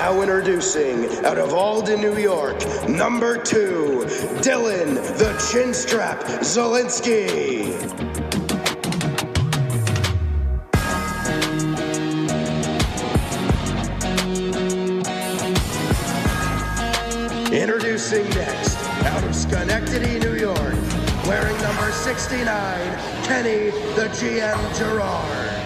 Now introducing, out of Alden, New York, number 2, Dylan the Chinstrap Zielinski. Introducing next, out of Schenectady, New York, wearing number 69, Kenny the GM Gerard.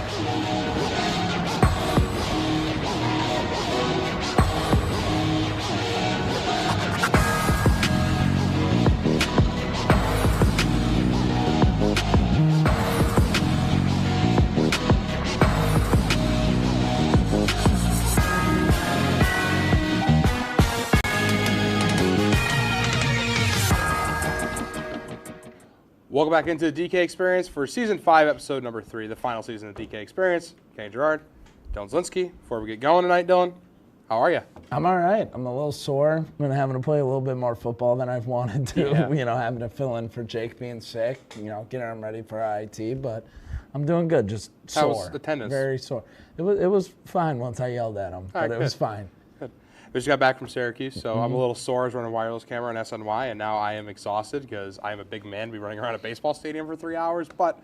Welcome back into the DK Experience for Season 5, Episode number 3, the final season of the DK Experience. Kenny Gerard, Dylan Zielinski. Before we get going tonight, Dylan, how are you? I'm all right. I'm a little sore. I've been having to play a little bit more football than I've wanted to. Yeah. You know, having to fill in for Jake being sick, you know, getting him ready for IIT, but I'm doing good, just sore. How was attendance? Very sore. It was fine once I yelled at him, but it was fine. We just got back from Syracuse, so I'm a little sore. I was running a wireless camera on SNY, and now I am exhausted because I am a big man to be running around a baseball stadium for 3 hours. But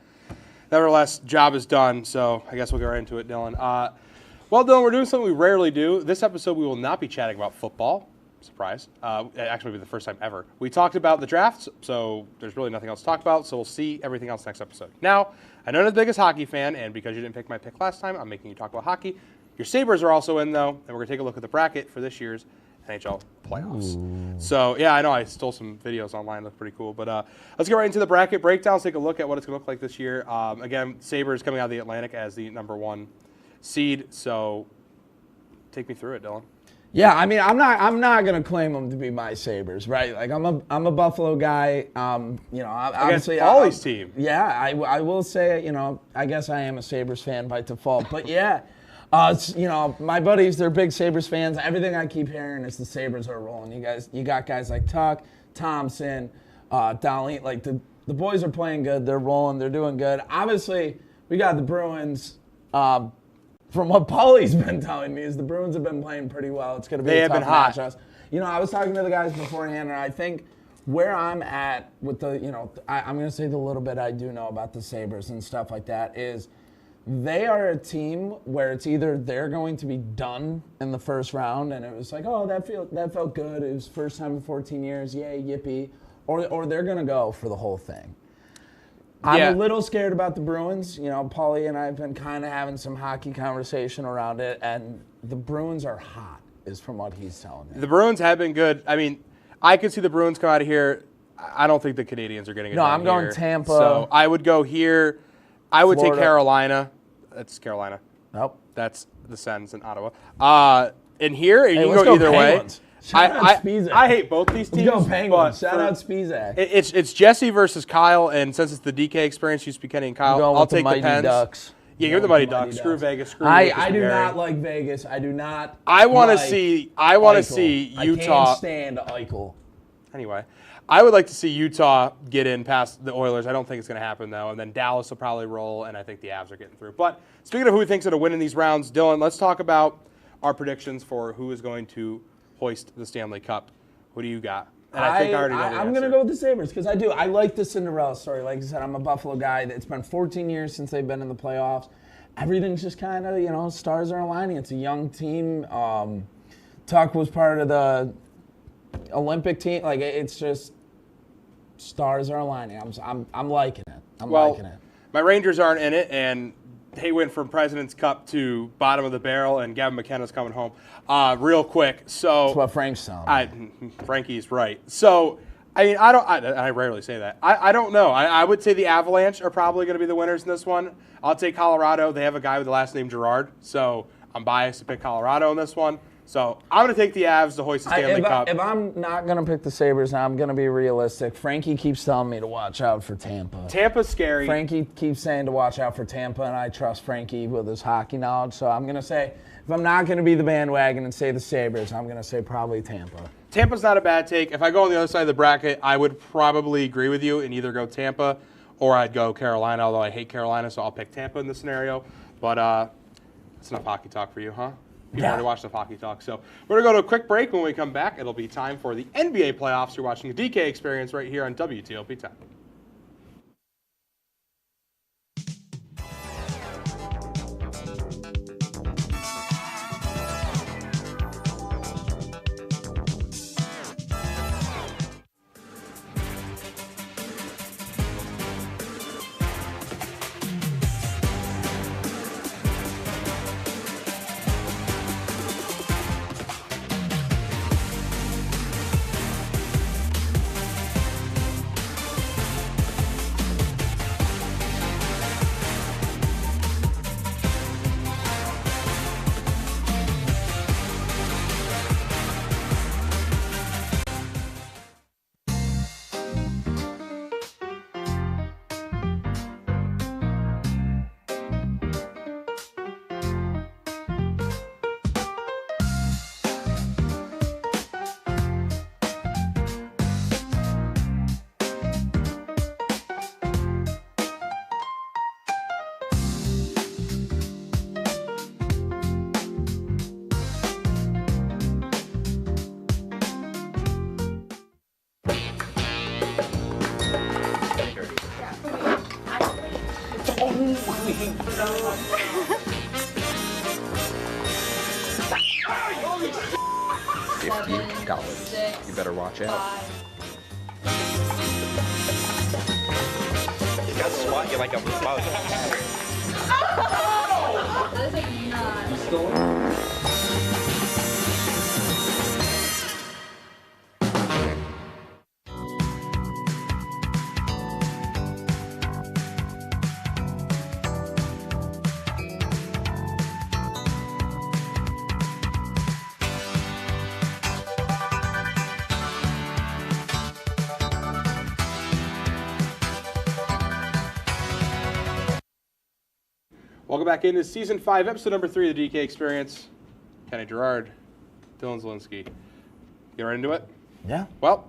nevertheless, job is done, so I guess we'll get right into it, Dylan. Well, Dylan, we're doing something we rarely do. This episode, we will not be chatting about football. Surprise. Actually, it'll be the first time ever. We talked about the draft, so there's really nothing else to talk about, so we'll see everything else next episode. Now, I know you're the biggest hockey fan, and because you didn't pick my pick last time, I'm making you talk about hockey. Your Sabres are also in, though, and we're going to take a look at the bracket for this year's NHL playoffs. Ooh. So, yeah, I know I stole some videos online. Look pretty cool. But let's get right into the bracket breakdowns, take a look at what it's going to look like this year. Again, Sabres coming out of the Atlantic as the number 1 seed. So take me through it, Dylan. Yeah, I mean, I'm not gonna claim them to be my Sabres, right? Like I'm a Buffalo guy. You know, obviously Paulie's team. Yeah, I will say, you know, I guess I am a Sabres fan by default, but yeah. You know, my buddies, they're big Sabres fans. Everything I keep hearing is the Sabres are rolling. You got guys like Tuck, Thompson, Dolly. Like the boys are playing good. They're rolling. They're doing good. Obviously, we got the Bruins. From what Paulie's been telling me, is the Bruins have been playing pretty well. It's going to be a tough match. You know, I was talking to the guys beforehand, and I think where I'm at with the, you know, I'm going to say the little bit I do know about the Sabres and stuff like that is they are a team where it's either they're going to be done in the first round, and it was like, oh, that felt good. It was first time in 14 years, yay, yippee, or they're going to go for the whole thing. I'm a little scared about the Bruins. You know, Paulie and I have been kind of having some hockey conversation around it, and the Bruins are hot, is from what he's telling me. The Bruins have been good. I mean, I could see the Bruins come out of here. I don't think the Canadians are getting it done I'm going here. Tampa. So I would go here. I would Florida. take Carolina. That's Carolina. Nope. That's the Sens in Ottawa. In here, you can go either Penguins. way. Shout out Spizak. I hate both these teams. Let's go Penguins. Shout out Spizak. It's Jesse versus Kyle, and since it's the DK Experience, used to be Kenny and Kyle. I'll take the Pens. Ducks. Yeah, you're the Mighty Ducks. Screw Vegas. Screw I do not like Vegas. I do not. I want to see Utah. I can't stand Eichel. Anyway, I would like to see Utah get in past the Oilers. I don't think it's going to happen, though. And then Dallas will probably roll, and I think the Avs are getting through. But speaking of who thinks it'll win in these rounds, Dylan, let's talk about our predictions for who is going to hoist the Stanley Cup. What do you got? And I think I already know the I'm going to go with the Sabres because I do. I like the Cinderella story. Like I said, I'm a Buffalo guy. It's been 14 years since they've been in the playoffs. Everything's just kind of, you know, stars are aligning. It's a young team. Tuck was part of the Olympic team. Like, it's just stars are aligning. I'm liking it. I'm liking it. My Rangers aren't in it, and they went from President's Cup to bottom of the barrel, and Gavin McKenna's coming home real quick. So that's what Frank's telling me. Frankie's right. So, I mean, I rarely say that. I don't know. I would say the Avalanche are probably going to be the winners in this one. I'll take Colorado. They have a guy with the last name Gerard, so I'm biased to pick Colorado in this one. So I'm going to take the Avs to hoist the Stanley Cup. If I'm not going to pick the Sabres, I'm going to be realistic. Frankie keeps telling me to watch out for Tampa. Tampa's scary. Frankie keeps saying to watch out for Tampa, and I trust Frankie with his hockey knowledge. So I'm going to say, if I'm not going to be the bandwagon and say the Sabres, I'm going to say probably Tampa. Tampa's not a bad take. If I go on the other side of the bracket, I would probably agree with you and either go Tampa or I'd go Carolina, although I hate Carolina, so I'll pick Tampa in this scenario. But that's enough hockey talk for you, huh? People already watch the hockey talk. So we're going to go to a quick break. When we come back, it'll be time for the NBA playoffs. You're watching the DK Experience right here on WTOP-10. $50. You better watch out. He's got swat you like a bug. You stole it? Welcome back into Season 5, Episode number 3 of the DK Experience. Kenny Gerard, Dylan Zielinski. Get right into it? Yeah. Well,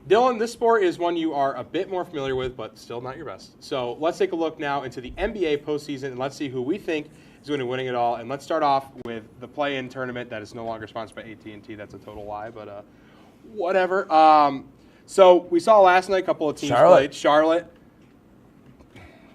Dylan, this sport is one you are a bit more familiar with, but still not your best. So let's take a look now into the NBA postseason, and let's see who we think is going to be winning it all. And let's start off with the play-in tournament that is no longer sponsored by AT&T. That's a total lie, but whatever. So we saw last night a couple of teams played. Charlotte.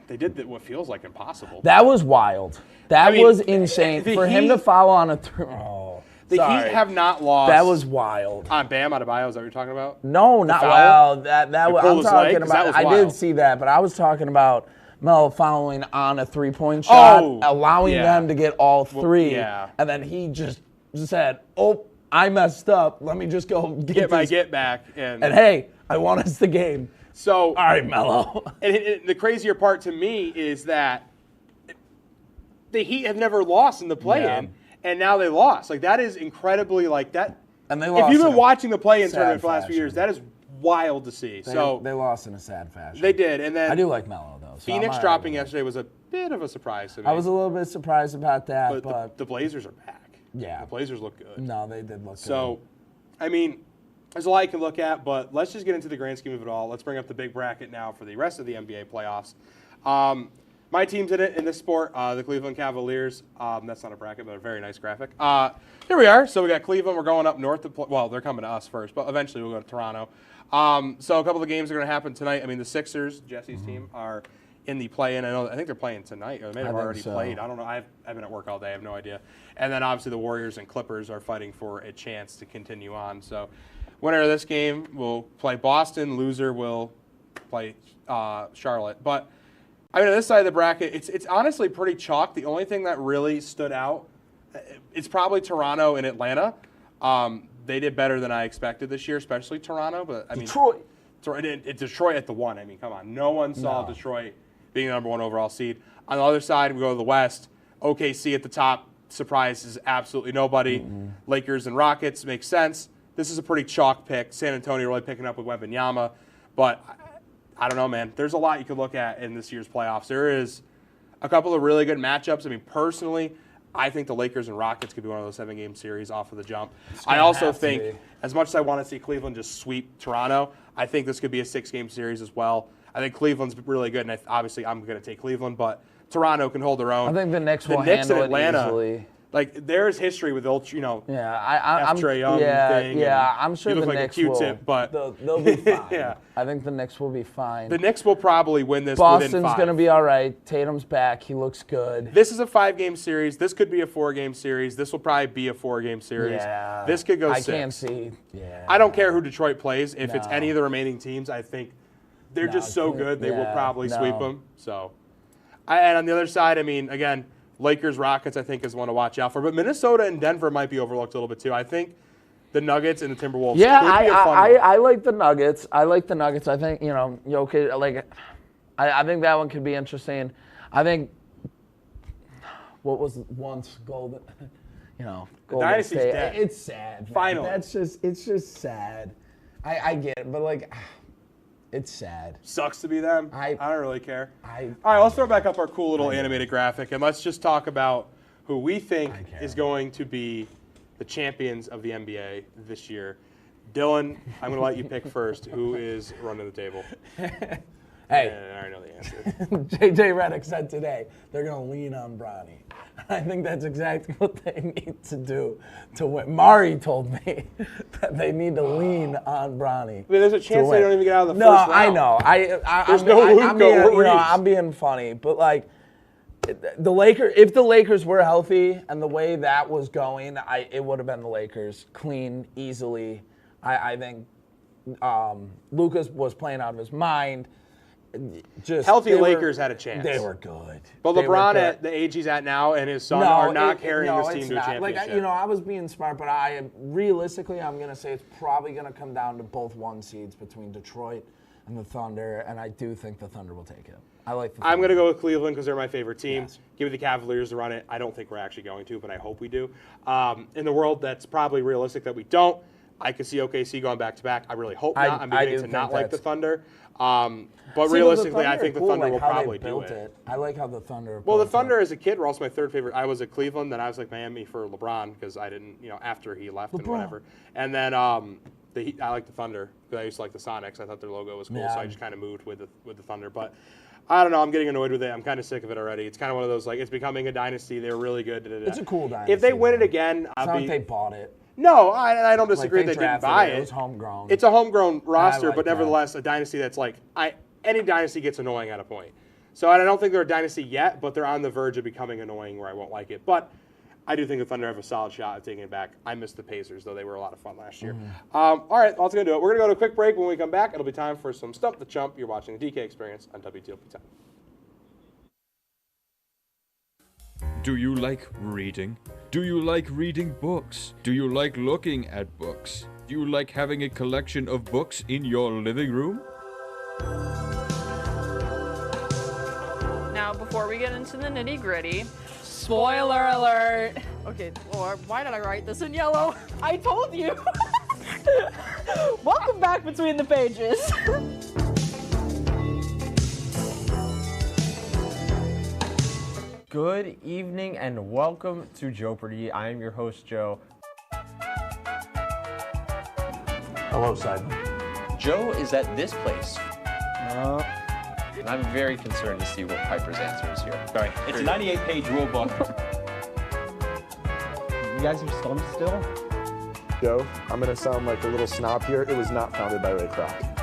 They did what feels like impossible. That was wild. That was insane. For him to foul on a the Heat have not lost. That was wild. On Bam Adebayo, is that what you're talking about? No, not wild. That was, I'm talking about. I wild. did see that, but I was talking about Melo fouling on a three-point shot, allowing them to get all three, and then he just said, "Oh, I messed up. Let me just go get my get back." And hey, I won us the game. So, all right, Melo. And the crazier part to me is that the Heat have never lost in the play-in, and now they lost. Like, that is incredibly, like, that. And they lost. If you've been watching the play-in tournament for the last few years, that is wild to see. They lost in a sad fashion. They did, and then I do like Melo, though. So Phoenix dropping yesterday was a bit of a surprise to me. I was a little bit surprised about that, but the Blazers are back. Yeah. The Blazers look good. No, they did look good. So, I mean, there's a lot you can look at, but let's just get into the grand scheme of it all. Let's bring up the big bracket now for the rest of the NBA playoffs. My team's in it in this sport, the Cleveland Cavaliers. That's not a bracket, but a very nice graphic. Here we are. So we got Cleveland. We're going up north. Well, they're coming to us first, but eventually we'll go to Toronto. So a couple of games are going to happen tonight. I mean, the Sixers, Jesse's team, are in the play-in. I think they're playing tonight, or they may have already played. I don't know. I've been at work all day. I have no idea. And then obviously the Warriors and Clippers are fighting for a chance to continue on. So winner of this game will play Boston. Loser will play Charlotte. But I mean, on this side of the bracket, it's honestly pretty chalk. The only thing that really stood out, it's probably Toronto and Atlanta. They did better than I expected this year, especially Toronto. But I mean, Detroit at the 1. I mean, come on, no one saw Detroit being the number 1 overall seed. On the other side, we go to the West. OKC at the top. Surprise is absolutely nobody. Lakers and Rockets makes sense. This is a pretty chalk pick. San Antonio really picking up with Wembanyama. But I don't know, man. There's a lot you could look at in this year's playoffs. There is a couple of really good matchups. I mean, personally, I think the Lakers and Rockets could be one of those 7-game series off of the jump. I also think, as much as I want to see Cleveland just sweep Toronto, I think this could be a 6-game series as well. I think Cleveland's really good, and obviously I'm going to take Cleveland, but Toronto can hold their own. I think the Knicks will handle it easily. Like there's history with old, Yeah, I'm Trae Young thing. Yeah, I'm sure you the look like Knicks a Q-tip, will. but They'll be fine. Yeah. I think the Knicks will be fine. The Knicks will probably win this. Boston's within 5. gonna be all right. Tatum's back. He looks good. This is a 5-game series. This could be a 4-game series. This will probably be a 4-game series. Yeah. This could go 6. I can't see. Yeah. I don't care who Detroit plays. If it's No. any of the remaining teams, I think they're just so good they will probably sweep them. So, and on the other side, I mean, again, Lakers, Rockets, I think is one to watch out for. But Minnesota and Denver might be overlooked a little bit too. I think the Nuggets and the Timberwolves. Yeah, could be a fun one. I like the Nuggets. I think Jokic. Like, I think that one could be interesting. I think what was once Golden. Golden Dynasty's State. dead. It's sad. Man. Finally. It's just sad. I get it, but like, it's sad. Sucks to be them. I don't really care. All right, let's throw back up our cool little animated graphic, and let's just talk about who we think is going to be the champions of the NBA this year. Dylan, I'm going to let you pick first. Who is running the table? Hey, I already know the answer. JJ Redick said today they're going to lean on Bronny. I think that's exactly what they need to do to win. Mari told me that they need to lean on Bronny. I mean, there's a chance they don't even get out of the first round. No, I know. I'm being funny, but like the Lakers. If the Lakers were healthy and the way that was going, it would have been the Lakers clean easily. I think Lucas was playing out of his mind. Healthy Lakers had a chance. They were good. But LeBron, at the age he's at now, and his son are not carrying this team to a championship. Like, I was being smart, but realistically, I'm going to say it's probably going to come down to both 1 seeds between Detroit and the Thunder, and I do think the Thunder will take it. I like the Thunder. I'm going to go with Cleveland because they're my favorite team. Yes. Give me the Cavaliers to run it. I don't think we're actually going to, but I hope we do. In the world that's probably realistic that we don't, I could see OKC going back-to-back. I really hope not. I'm beginning to not like the Thunder. But realistically, I think the Thunder will probably do it. I like how the Thunder. Well, the Thunder as a kid were also my third favorite. I was at Cleveland, then I was like Miami for LeBron because I didn't, after he left and whatever. And then I like the Thunder because I used to like the Sonics. I thought their logo was cool, so I just kind of moved with the Thunder. But I don't know. I'm getting annoyed with it. I'm kind of sick of it already. It's kind of one of those like it's becoming a dynasty. They're really good. It's a cool dynasty. If they win it again, it's not like they bought it. No, I don't disagree. They didn't buy it. It was homegrown. It's a homegrown roster, like but nevertheless, a dynasty that's like any dynasty gets annoying at a point. So I don't think they're a dynasty yet, but they're on the verge of becoming annoying where I won't like it. But I do think the Thunder have a solid shot at taking it back. I miss the Pacers, though they were a lot of fun last year. All right, that's going to do it. We're going to go to a quick break. When we come back, it'll be time for some Stump the Chump. You're watching the DK Experience on WTOP-10. Do you like reading? Do you like reading books? Do you like looking at books? Do you like having a collection of books in your living room? Now, before we get into the nitty-gritty, spoiler alert! Okay, or why did I write this in yellow? I told you! Welcome back Between the Pages! Good evening and welcome to Jeopardy! I am your host, Joe. Hello, Simon. Joe is at this place. And I'm very concerned to see what Piper's answer is here. Sorry, it's a 98-page rule book. You guys are stumped still? Joe, I'm going to sound like a little snob here. It was not founded by Ray Kroc.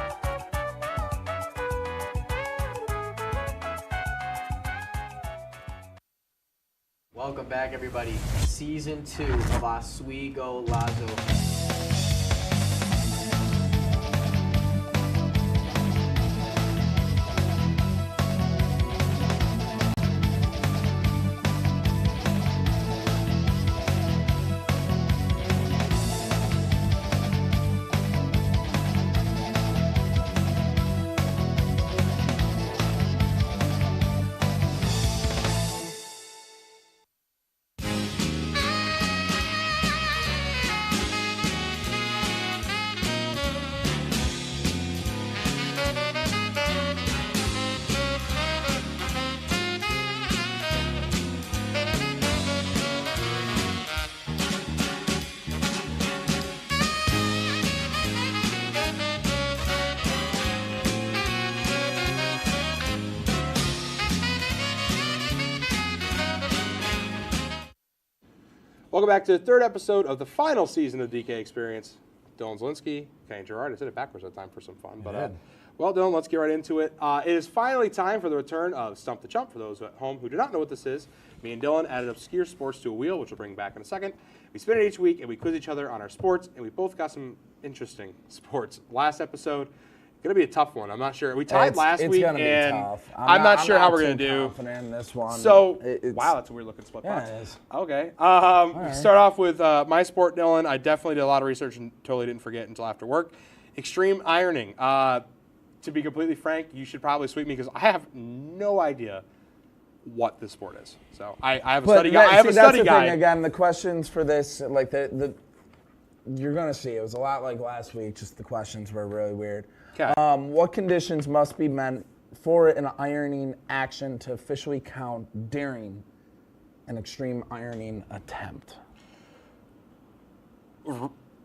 Welcome back, everybody. Season 2 of Oswego Lazo. Welcome back to the third episode of the final season of DK Experience. Dylan Zielinski, Kenny Gerard. I said it backwards that time for some fun. But well, Dylan, let's get right into it. It is finally time for the return of Stump the Chump. For those at home who do not know what this is, me and Dylan added obscure sports to a wheel, which we'll bring back in a second. We spin it each week, and we quiz each other on our sports, and we both got some interesting sports. Last episode, going to be a tough one. I'm not sure. We tied last week, gonna and be tough. I'm not sure how we're going to do. Confident in this one. So, wow, that's a weird looking split box. Yeah, it is. Okay. Start off with my sport, Dylan. I definitely did a lot of research and totally didn't forget until after work. Extreme ironing. To be completely frank, you should probably sweep me because I have no idea what this sport is. So I have a study guide. I have a study guide. Again, the questions for this, like you're gonna see, it was a lot like last week. Just the questions were really weird. Okay. What conditions must be met for an ironing action to officially count during an extreme ironing attempt?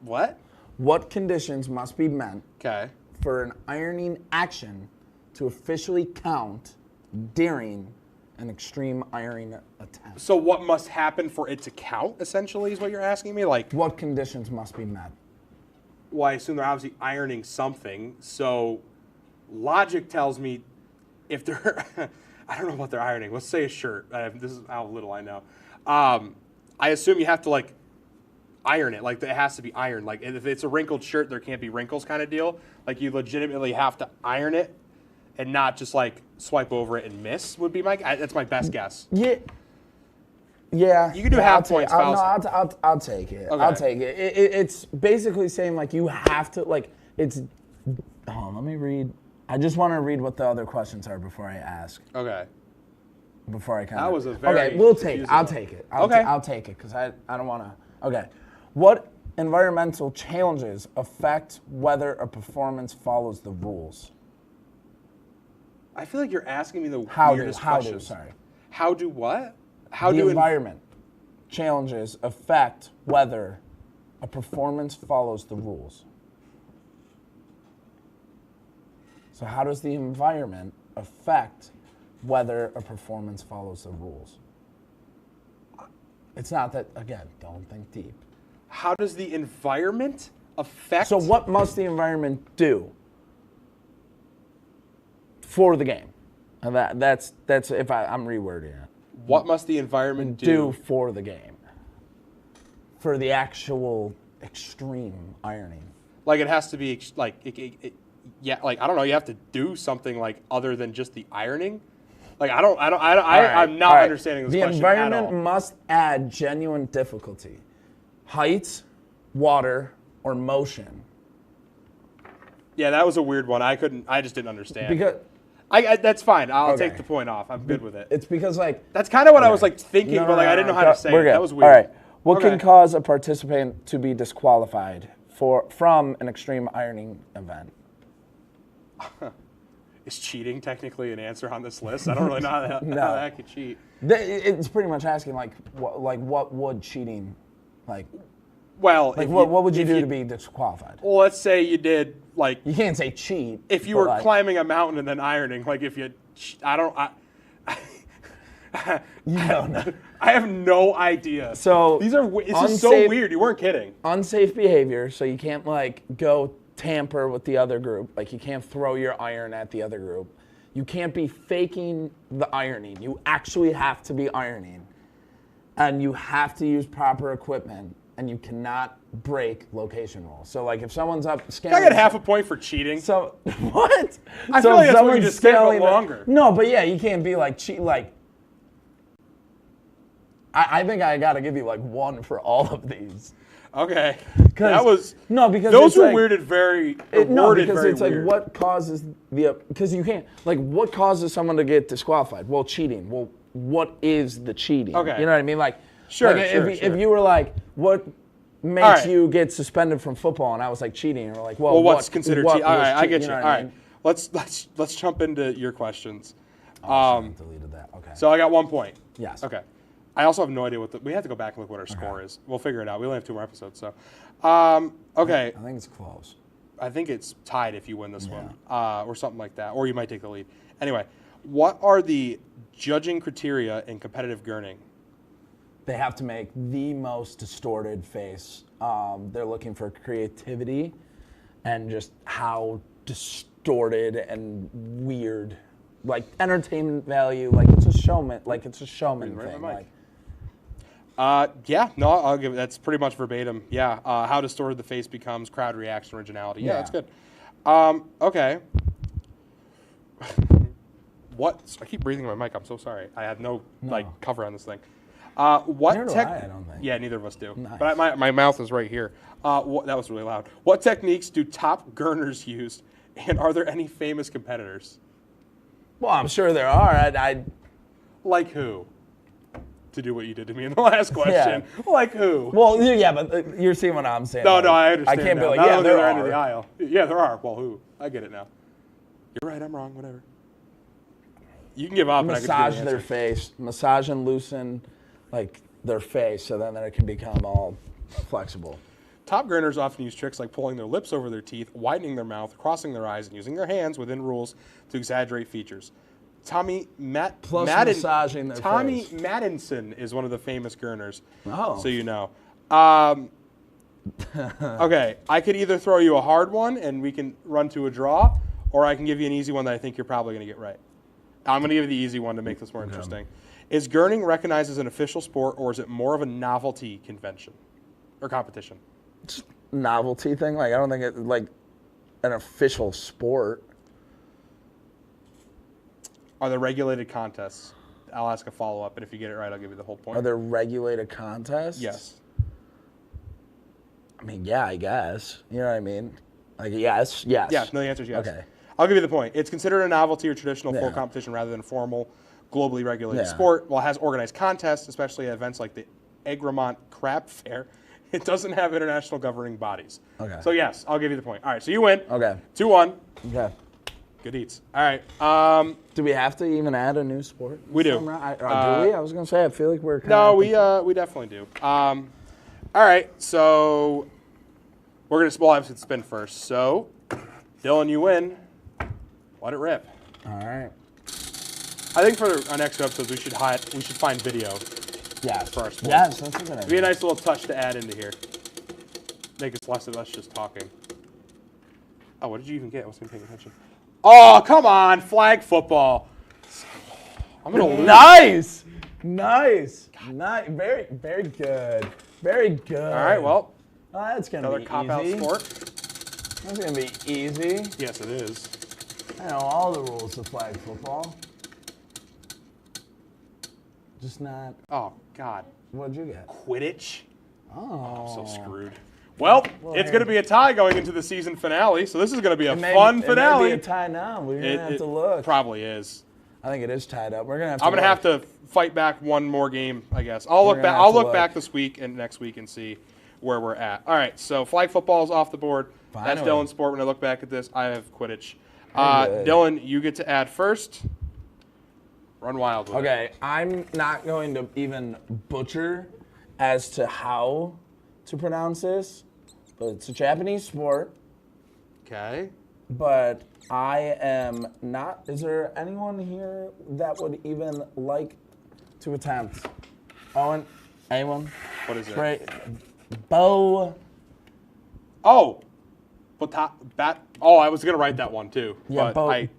What? What conditions must be met Okay. for an ironing action to officially count during an extreme ironing attempt? So what must happen for it to count, essentially, is what you're asking me? Like, what conditions must be met? Well, I assume they're obviously ironing something. So logic tells me if they're, I don't know what they're ironing. Let's say a shirt. This is how little I know. I assume you have to, like, iron it. Like, it has to be ironed. Like, if it's a wrinkled shirt, there can't be wrinkles kind of deal. Like, you legitimately have to iron it and not just, like, swipe over it and miss would be that's my best guess. Yeah. Yeah. You can do half points, fouls. I'll take it. Okay. I'll take it. It's basically saying, like, you have to, like, it's, let me read. I just want to read what the other questions are before I ask. Okay. Before I kind of. That was a very Okay, we'll take it. I'll take it. I'll take it because I don't want to. Okay. What environmental challenges affect whether a performance follows the rules? I feel like you're asking me the weirdest questions. How do what? The environment challenges affect whether a performance follows the rules. So how does the environment affect whether a performance follows the rules? It's not that, again, don't think deep. How does the environment affect? So what must the environment do for the game? And that's if I'm rewording it. What must the environment do for the game? For the actual extreme ironing. Like it has to be like like I don't know. You have to do something like other than just the ironing. Like I'm not understanding this question at all. The environment must add genuine difficulty, height, water, or motion. Yeah, that was a weird one. I just didn't understand. Because that's fine. I'll take the point off. I'm good with it. It's because that's kind of what I was like thinking, but like I didn't know how to say it. That was weird. All right. What can cause a participant to be disqualified from an extreme ironing event? Is cheating technically an answer on this list? I don't really know how that could cheat. It's pretty much asking what would cheating like? Well, what would you do to be disqualified? Well, let's say you did like. You can't say cheat. If you were climbing a mountain and then ironing, like if you, I have no idea. So this is so weird. You weren't kidding. Unsafe behavior. So you can't like go tamper with the other group. Like you can't throw your iron at the other group. You can't be faking the ironing. You actually have to be ironing, and you have to use proper equipment. And you cannot break location rules. So, like, if someone's up scaling... I got half a point for cheating. So, what? I feel like that's what you just get a bit longer. No, but yeah, you can't be, like, cheat. Like, I think I got to give you, like, 1 for all of these. Okay. That was... No, because those were worded very... No, because it's like, what causes the... Because you can't... Like, what causes someone to get disqualified? Well, cheating. Well, what is the cheating? Okay. You know what I mean? Like... Sure, like sure. If you were like, what makes you get suspended from football, and I was like cheating, and we're like, well, what's considered cheating? All right, I get you. Know all right, let's jump into your questions. I deleted that. Okay. So I got 1 point. Yes. Okay. I also have no idea we have to go back and look what our score is. We'll figure it out. We only have 2 more episodes, so. Okay. I think it's close. I think it's tied if you win this one, or something like that, or you might take the lead. Anyway, what are the judging criteria in competitive gurning? they have to make the most distorted face. They're looking for creativity and just how distorted and weird, like entertainment value, like it's a showman thing. Like, yeah, no, I'll give it. That's pretty much verbatim. Yeah, how distorted the face becomes, crowd reaction, originality. Yeah, that's good. Okay. What? I keep breathing in my mic. I'm so sorry. I have no like cover on this thing. What neither do I don't think. Yeah, neither of us do. Nice. But my mouth is right here. That was really loud. What techniques do top gurners use, and are there any famous competitors? Well, I'm sure there are. I Like who? To do what you did to me in the last question. Yeah. Like who? Well, yeah, but you're seeing what I'm saying. No, like, no, I understand. I can't now. be like, Not yeah, on the there other end of are. the aisle. Yeah, there are. Well, who? I get it now. You're right. I'm wrong. Whatever. You can give up. Massage and I their can face, massage and loosen, like their face, so then it can become all flexible. Top gurners often use tricks like pulling their lips over their teeth, widening their mouth, crossing their eyes, and using their hands within rules to exaggerate features. Tommy massaging their Tommy face. Maddenson is one of the famous gurners. Oh. So you know. Okay, I could either throw you a hard one and we can run to a draw, or I can give you an easy one that I think you're probably going to get right. I'm going to give you the easy one to make this more interesting. Is gurning recognized as an official sport, or is it more of a novelty convention or competition? It's a novelty thing. Like I don't think it's like an official sport. Are there regulated contests? I'll ask a follow-up, and if you get it right, I'll give you the whole point. Are there regulated contests? Yes. I mean, yeah, I guess. You know what I mean? Like, yes. Yeah, no, the answer is yes. Okay. I'll give you the point. It's considered a novelty or traditional full competition rather than a formal, globally regulated sport. While it has organized contests, especially at events like the Egremont Crab Fair, it doesn't have international governing bodies. Okay. So, yes, I'll give you the point. All right, so you win. Okay. 2-1. Okay. Good eats. All right. Do we have to even add a new sport? We do. Do we? I was going to say, I feel like we're kind No, we definitely do. All right, so we'll have to spin first. So, Dylan, you win. Let it rip. All right. I think for our next episode, we should find video. Yeah. For our sports. Yes, that's a good idea. It'd be a nice little touch to add into here. Make us less of us just talking. Oh, what did you even get? I wasn't paying attention. Oh, come on, flag football. I'm gonna lose. Nice. Very, very good. Very good. All right, well. Oh, that's gonna another be cop-out easy. sport. That's gonna be easy. Yes, it is. I know all the rules of flag football. Just not. Oh God. What'd you get? Quidditch. Oh. I'm so screwed. Well, it's going to be a tie going into the season finale, so this is going to be a fun finale. It may be a tie now. We're going to have to look. Probably is. I think it is tied up. We're going to have to I'm going to have to fight back one more game, I guess. I'll look back this week and next week and see where we're at. All right, so flag football is off the board. Finally. That's Dylan's sport. When I look back at this, I have Quidditch. Dylan, you get to add first. Run wild with it. Okay, I'm not going to even butcher as to how to pronounce this, but it's a Japanese sport. Okay. But I am not. Is there anyone here that would even like to attempt? Owen? Anyone? What is it? Great. Bo. Oh. Bat. Oh, I was going to write that one too. Yeah, but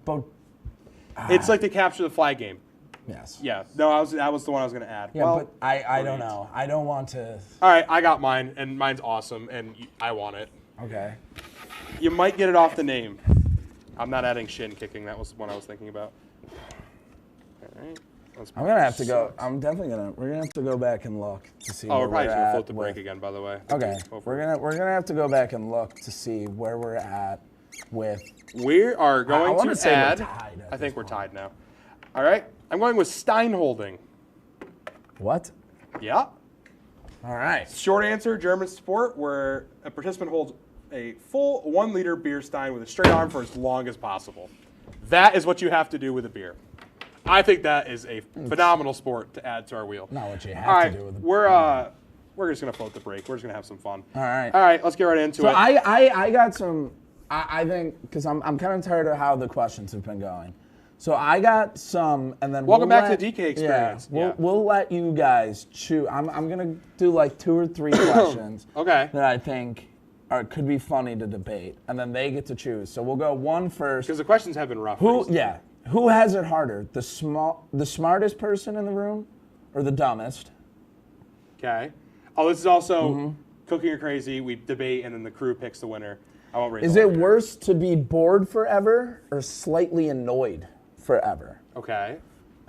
it's like to capture the flag game. Yes. Yeah. No, that was the one I was going to add. Yeah, well, but I don't know. I don't want to. All right, I got mine, and mine's awesome, and I want it. Okay. You might get it off the name. I'm not adding shin kicking. That was the one I was thinking about. All right. I'm gonna have to go. I'm definitely gonna. We're gonna have to go back and look to see. Oh, where we're probably just gonna at float the break again, by the way. Okay. We're gonna have to go back and look to see where we're at with. We are going to to add. I think we're tied now. All right. I'm going with Steinholding. What? Yeah. All right. Short answer: German sport where a participant holds a full 1 liter beer stein with a straight arm for as long as possible. That is what you have to do with a beer. I think that is a phenomenal sport to add to our wheel. Not what you have to do with a beer. We're just gonna float the break. We're just gonna have some fun. All right. All right. Let's get right into it. I got some. I think because I'm kind of tired of how the questions have been going. So I got some, and then Welcome we'll back let, to the DK experience. Yeah, we'll let you guys choose. I'm gonna do like 2 or 3 questions. Okay. That I think could be funny to debate, and then they get to choose. So we'll go one first. Because the questions have been rough. Who has it harder, the smartest person in the room, or the dumbest? Okay. Oh, this is also Cooking or Crazy. We debate, and then the crew picks the winner. I won't read. Is it worse to be bored forever or slightly annoyed forever? Okay.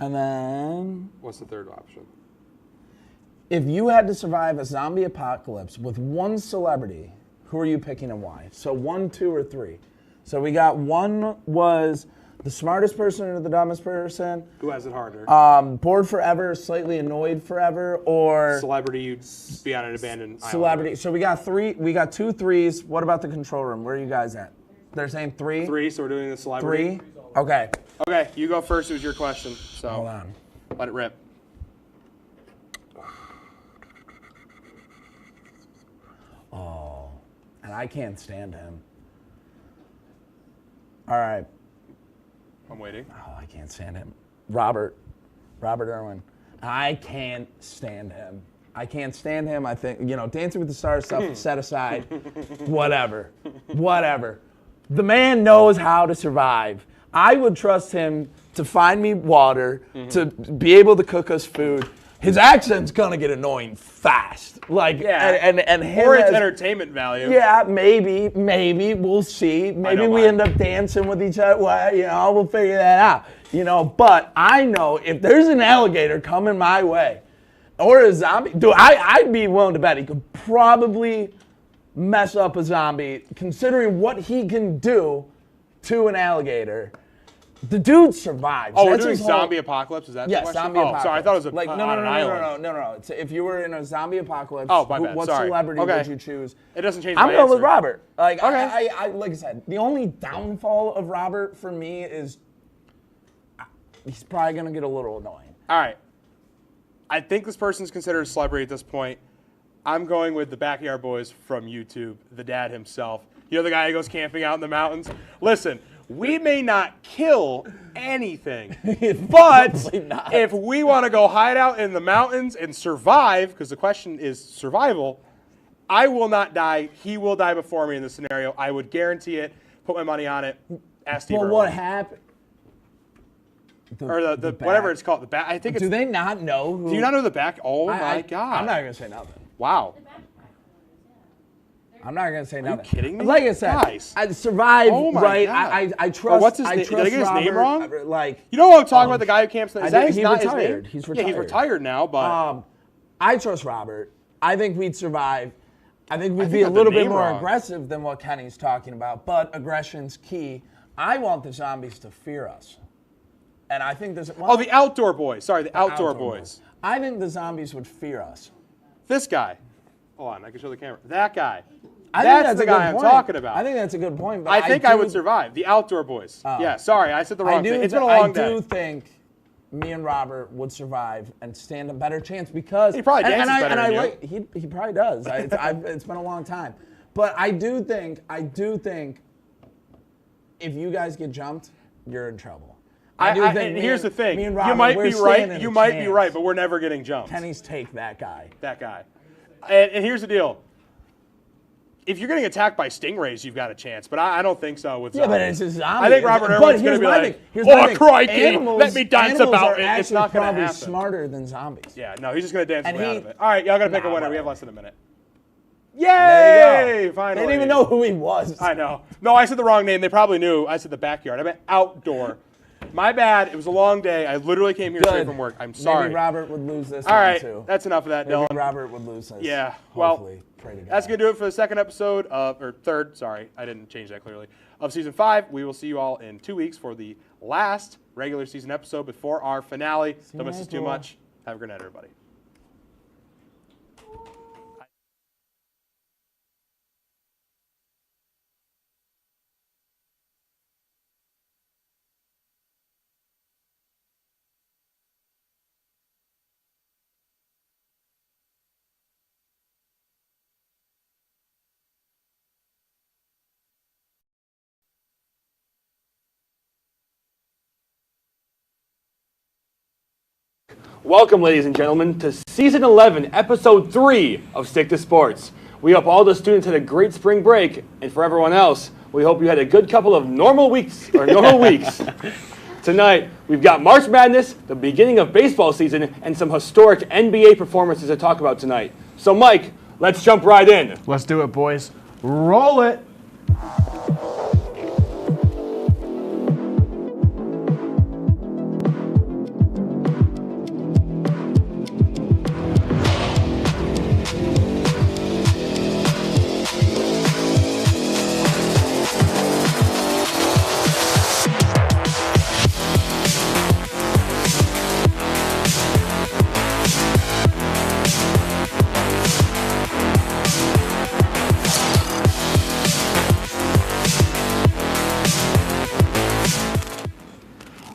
And then, what's the third option? If you had to survive a zombie apocalypse with one celebrity, who are you picking and why? So 1, 2, or 3. So we got one was the smartest person or the dumbest person. Who has it harder? Bored forever, slightly annoyed forever, or celebrity you'd be on an abandoned celebrity. island. So we got 3. We got 2 3s. What about the control room? Where are you guys at? They're saying 3. 3. So we're doing the celebrity. 3. Okay. Okay. You go first. It was your question. So hold on. Let it rip. Oh, and I can't stand him. All right. I'm waiting. Oh, I can't stand him. Robert Irwin. I can't stand him. I can't stand him. I think, Dancing with the Stars stuff set aside. Whatever. The man knows how to survive. I would trust him to find me water, to be able to cook us food. His accent's gonna get annoying fast. And him or it's entertainment value. Yeah, maybe we'll see. Maybe we end up dancing with each other. Well, we'll figure that out. But I know if there's an alligator coming my way, or a zombie, I'd be willing to bet he could probably mess up a zombie, considering what he can do to an alligator. The dude survives. Oh, we're doing zombie apocalypse? Is that the question? Zombie apocalypse. Sorry, I thought it was No. It's, if you were in a zombie apocalypse, what Sorry. celebrity would you choose? It doesn't change I'm my going answer. with Robert. Like I said, the only downfall of Robert for me is he's probably going to get a little annoying. All right. I think this person's considered a celebrity at this point. I'm going with the Backyard Boys from YouTube, the dad himself. You know the guy who goes camping out in the mountains? Listen, we may not kill anything, but if we want to go hide out in the mountains and survive, because the question is survival, I will not die. He will die before me in this scenario. I would guarantee it. Put my money on it. Ask Steve. Well, what happened? Or the whatever it's called. The back. I think. Do they not know? Do you not know the back? Oh my God! I'm not gonna say nothing. Wow. I'm not gonna say nothing. Are you kidding me? Like I said, Guys. I survived. Oh my right? God. I trust. What's his I name? trust Did I get his name Robert, wrong? Like, you know what I'm talking about? The guy who camps. Is that he's not retired. his name? He's retired. Yeah, he's retired now. But I trust Robert. I think we'd survive. I think we'd be a little bit more aggressive than what Kenny's talking about. But aggression's key. I want the zombies to fear us. And I think there's... Well, the Outdoor Boys. Sorry, the Outdoor Boys. I think the zombies would fear us. This guy. Hold on, I can show the camera. That guy. That's the guy I'm talking about. I think that's a good point. But I think I would survive. The Outdoor Boys. Yeah, sorry, I said the wrong thing. It's been a long day. I do think me and Robert would survive and stand a better chance because... He probably dances better than you. He probably does. It's been a long time. But I do think if you guys get jumped, you're in trouble. And here's the thing. You might be right. You might be right, but we're never getting jumped. Kenny's take that guy. That guy. And here's the deal. If you're getting attacked by stingrays, you've got a chance. But I don't think so with zombies. Yeah, but it's a zombie. I think Robert Irwin's going to be like, oh, crikey, let me dance about it. It's not going to happen. Animals are smarter than zombies. Yeah, no, he's just going to dance his way out of it. All right, y'all got to pick a winner. We have less than a minute. Yay! Finally. They didn't even know who he was. I know. No, I said the wrong name. They probably knew. I said the backyard. I meant outdoor. My bad. It was a long day. I literally came here straight from work. I'm sorry. Maybe Robert would lose this All right, one, too. That's enough of that, Dylan. Maybe Robert would lose this. Yeah. Hopefully. Pray to God. That's going to do it for the second episode or third. Sorry, I didn't change that clearly. Of season 5. We will see you all in 2 weeks for the last regular season episode before our finale. Don't miss us too much. Have a good night, everybody. Welcome, ladies and gentlemen, to Season 11, Episode 3 of Stick to Sports. We hope all the students had a great spring break, and for everyone else, we hope you had a good couple of normal weeks. Tonight, we've got March Madness, the beginning of baseball season, and some historic NBA performances to talk about tonight. So, Mike, let's jump right in. Let's do it, boys. Roll it.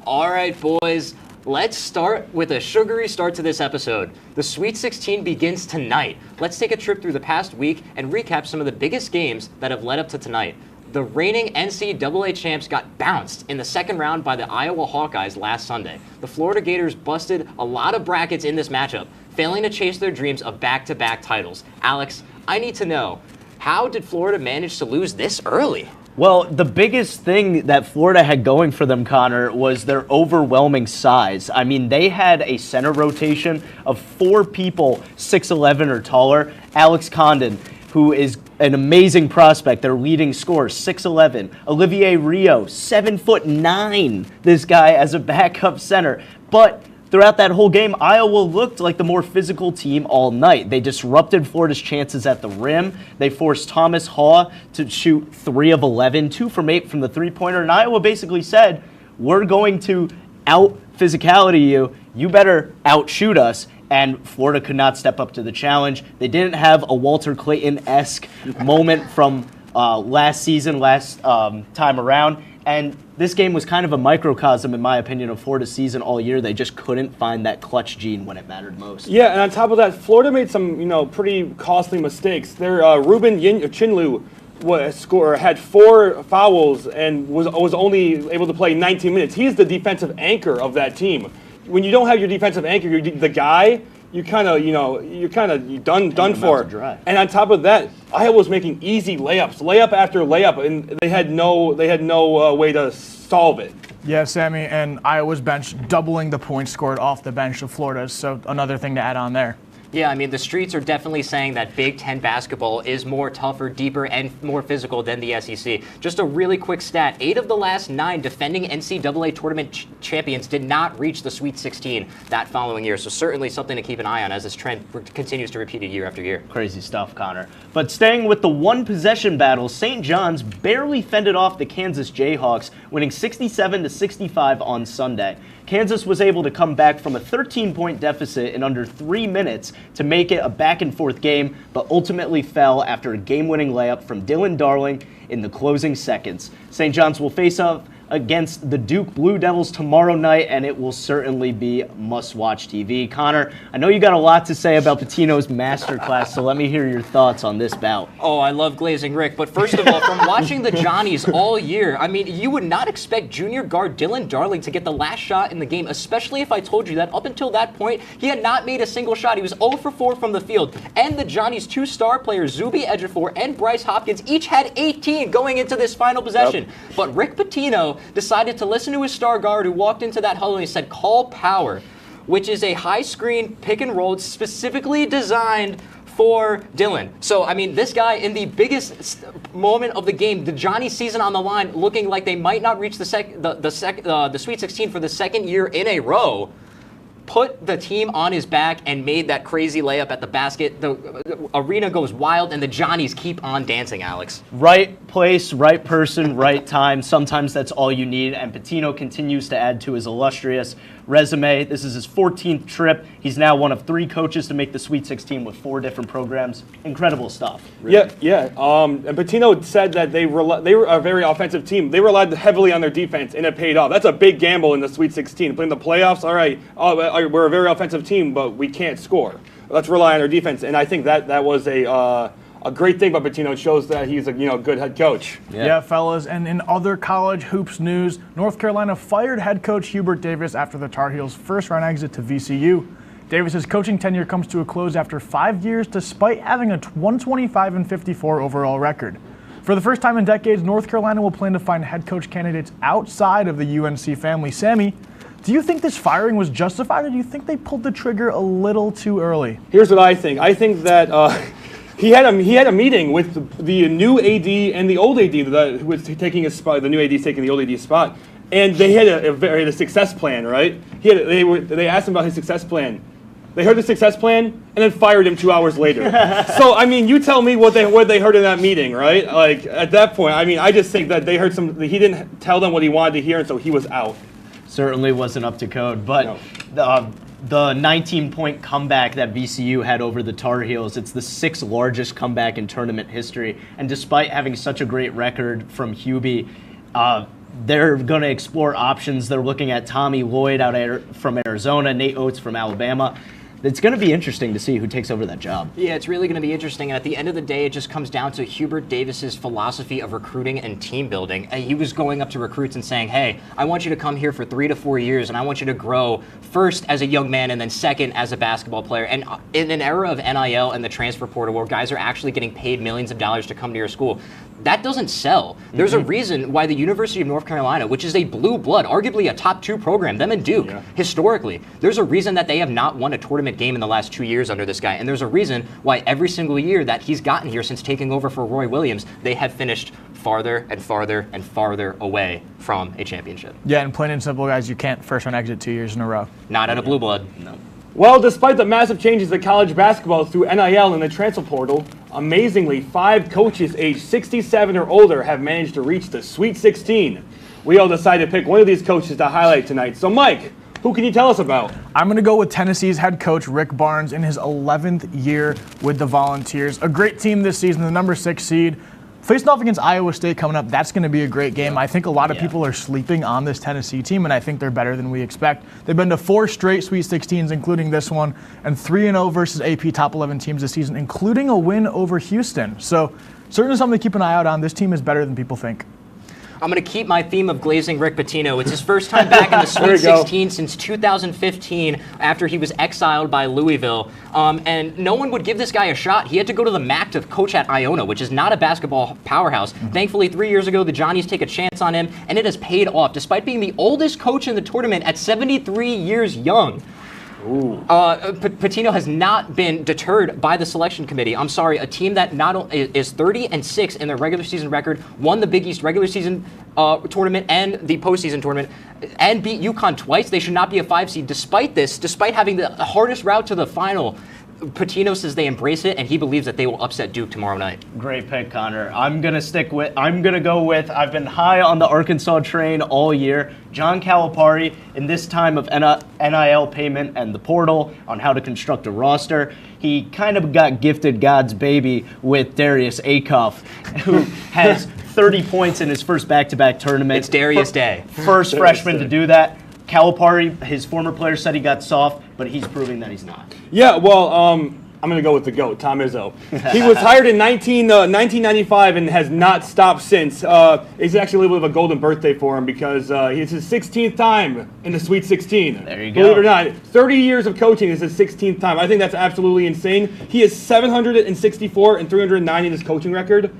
All right, boys, let's start with a sugary start to this episode. The Sweet 16 begins tonight. Let's take a trip through the past week and recap some of the biggest games that have led up to tonight. The reigning NCAA champs got bounced in the second round by the Iowa Hawkeyes last Sunday. The Florida Gators busted a lot of brackets in this matchup, failing to chase their dreams of back-to-back titles. Alex, I need to know, how did Florida manage to lose this early? Well, the biggest thing that Florida had going for them, Connor, was their overwhelming size. I mean, they had a center rotation of 4 people 6'11" or taller. Alex Condon, who is an amazing prospect, their leading scorer, 6'11". Olivier Rio, 7'9", this guy as a backup center. But throughout that whole game, Iowa looked like the more physical team all night. They disrupted Florida's chances at the rim. They forced Thomas Haw to shoot 3 of 11, 2 from 8 from the three-pointer. And Iowa basically said, we're going to out-physicality you. You better outshoot us. And Florida could not step up to the challenge. They didn't have a Walter Clayton-esque moment from last time around. And this game was kind of a microcosm, in my opinion, of Florida's season all year. They just couldn't find that clutch gene when it mattered most. Yeah, and on top of that, Florida made some, pretty costly mistakes. Their Ruben Chinlu had 4 fouls and was only able to play 19 minutes. He's the defensive anchor of that team. When you don't have your defensive anchor, you're the guy, you're done for. And on top of that, Iowa was making easy layup after layup, and they had no way to solve it. Yeah, Sammy, and Iowa's bench doubling the points scored off the bench of Florida, so another thing to add on there. Yeah, I mean, the streets are definitely saying that Big Ten basketball is more tougher, deeper, and more physical than the SEC. Just a really quick stat, 8 of the last 9 defending NCAA tournament champions did not reach the Sweet 16 that following year. So certainly something to keep an eye on as this trend continues to repeat year after year. Crazy stuff, Connor. But staying with the one-possession battle, St. John's barely fended off the Kansas Jayhawks, winning 67-65 on Sunday. Kansas was able to come back from a 13-point deficit in under 3 minutes to make it a back-and-forth game, but ultimately fell after a game-winning layup from Dylan Darling in the closing seconds. St. John's will face off against the Duke Blue Devils tomorrow night, and it will certainly be must-watch TV. Connor, I know you got a lot to say about Pitino's masterclass, so let me hear your thoughts on this bout. Oh, I love Glazing Rick, but first of all, from watching the Johnnies all year, I mean, you would not expect junior guard Dylan Darling to get the last shot in the game, especially if I told you that up until that point, he had not made a single shot. He was 0 for 4 from the field, and the Johnnies' 2 star players, Zuby Ejiofor and Bryce Hopkins, each had 18 going into this final possession. Yep. But Rick Pitino decided to listen to his star guard who walked into that huddle and he said, call power, which is a high screen pick and roll specifically designed for Dylan. So, I mean, this guy in the biggest moment of the game, the Johnny season on the line, looking like they might not reach the Sweet 16 for the second year in a row, put the team on his back and made that crazy layup at the basket. The arena goes wild, and the Johnnies keep on dancing, Alex. Right place, right person, right time. Sometimes that's all you need, and Pitino continues to add to his illustrious resume. This is his 14th trip. He's now one of 3 coaches to make the Sweet 16 with 4 different programs. Incredible stuff. Really. Yeah. And Pitino said that they were a very offensive team. They relied heavily on their defense, and it paid off. That's a big gamble in the Sweet 16. Playing the playoffs, all right, we're a very offensive team, but we can't score. Let's rely on our defense, and I think that was a great thing about Pitino. It shows that he's a good head coach. Yeah, fellas. And in other college hoops news, North Carolina fired head coach Hubert Davis after the Tar Heels' first-round exit to VCU. Davis's coaching tenure comes to a close after 5 years despite having a 125-54 overall record. For the first time in decades, North Carolina will plan to find head coach candidates outside of the UNC family. Sammy, do you think this firing was justified, or do you think they pulled the trigger a little too early? Here's what I think. I think that he had a meeting with the new AD and the old AD who was taking his spot. The new AD is taking the old AD's spot, and they had a success plan, right? They asked him about his success plan. They heard the success plan and then fired him 2 hours later. So, I mean, you tell me what they heard in that meeting, right? Like, at that point, I mean, I just think that they heard he didn't tell them what he wanted to hear, and so he was out. Certainly wasn't up to code, but the 19-point comeback that VCU had over the Tar Heels, it's the 6th largest comeback in tournament history. And despite having such a great record from Hubie, they're going to explore options. They're looking at Tommy Lloyd from Arizona, Nate Oates from Alabama. It's going to be interesting to see who takes over that job. Yeah, it's really going to be interesting. And at the end of the day, it just comes down to Hubert Davis's philosophy of recruiting and team building. He was going up to recruits and saying, hey, I want you to come here for 3 to 4 years, and I want you to grow first as a young man and then second as a basketball player. And in an era of NIL and the transfer portal where guys are actually getting paid millions of dollars to come to your school, that doesn't sell. There's a reason why the University of North Carolina, which is a blue blood, arguably a top 2 program, them and Duke, historically, there's a reason that they have not won a tournament game in the last 2 years under this guy. And there's a reason why every single year that he's gotten here since taking over for Roy Williams, they have finished farther and farther and farther away from a championship. Yeah, and plain and simple, guys, you can't first round exit 2 years in a row. Not at a blue blood. No. Well, despite the massive changes to college basketball through NIL and the transfer portal, amazingly, 5 coaches aged 67 or older have managed to reach the Sweet 16. We all decided to pick one of these coaches to highlight tonight. So, Mike, who can you tell us about? I'm going to go with Tennessee's head coach, Rick Barnes, in his 11th year with the Volunteers. A great team this season, the number 6 seed. Facing off against Iowa State coming up, that's going to be a great game. I think a lot of people are sleeping on this Tennessee team, and I think they're better than we expect. They've been to 4 straight Sweet 16s, including this one, and 3-0 versus AP top 11 teams this season, including a win over Houston. So certainly something to keep an eye out on. This team is better than people think. I'm going to keep my theme of glazing Rick Pitino. It's his first time back in the Sweet 16 since 2015 after he was exiled by Louisville. And no one would give this guy a shot. He had to go to the MAC to coach at Iona, which is not a basketball powerhouse. Thankfully, 3 years ago, the Johnnies take a chance on him, and it has paid off, despite being the oldest coach in the tournament at 73 years young. Pitino has not been deterred by the selection committee. I'm sorry, a team that not only is 30-6 in their regular season record, won the Big East regular season tournament and the postseason tournament, and beat UConn twice. They should not be a 5 seed. Despite this, despite having the hardest route to the final, Pitino says they embrace it, and he believes that they will upset Duke tomorrow night. Great pick, Connor. I'm going to go with, I've been high on the Arkansas train all year, John Calipari. In this time of NIL payment and the portal on how to construct a roster, he kind of got gifted God's baby with Darius Acuff, who has 30 points in his first back-to-back tournament. It's Darius Day. First freshman to do that. Calipari, his former player, said he got soft, but he's proving that he's not. Yeah, well, I'm going to go with the GOAT, Tom Izzo. He was hired in 1995 and has not stopped since. It's actually a little bit of a golden birthday for him because it's his 16th time in the Sweet 16. There you go. Believe it or not, 30 years of coaching is his 16th time. I think that's absolutely insane. He is 764 and 309 in his coaching record.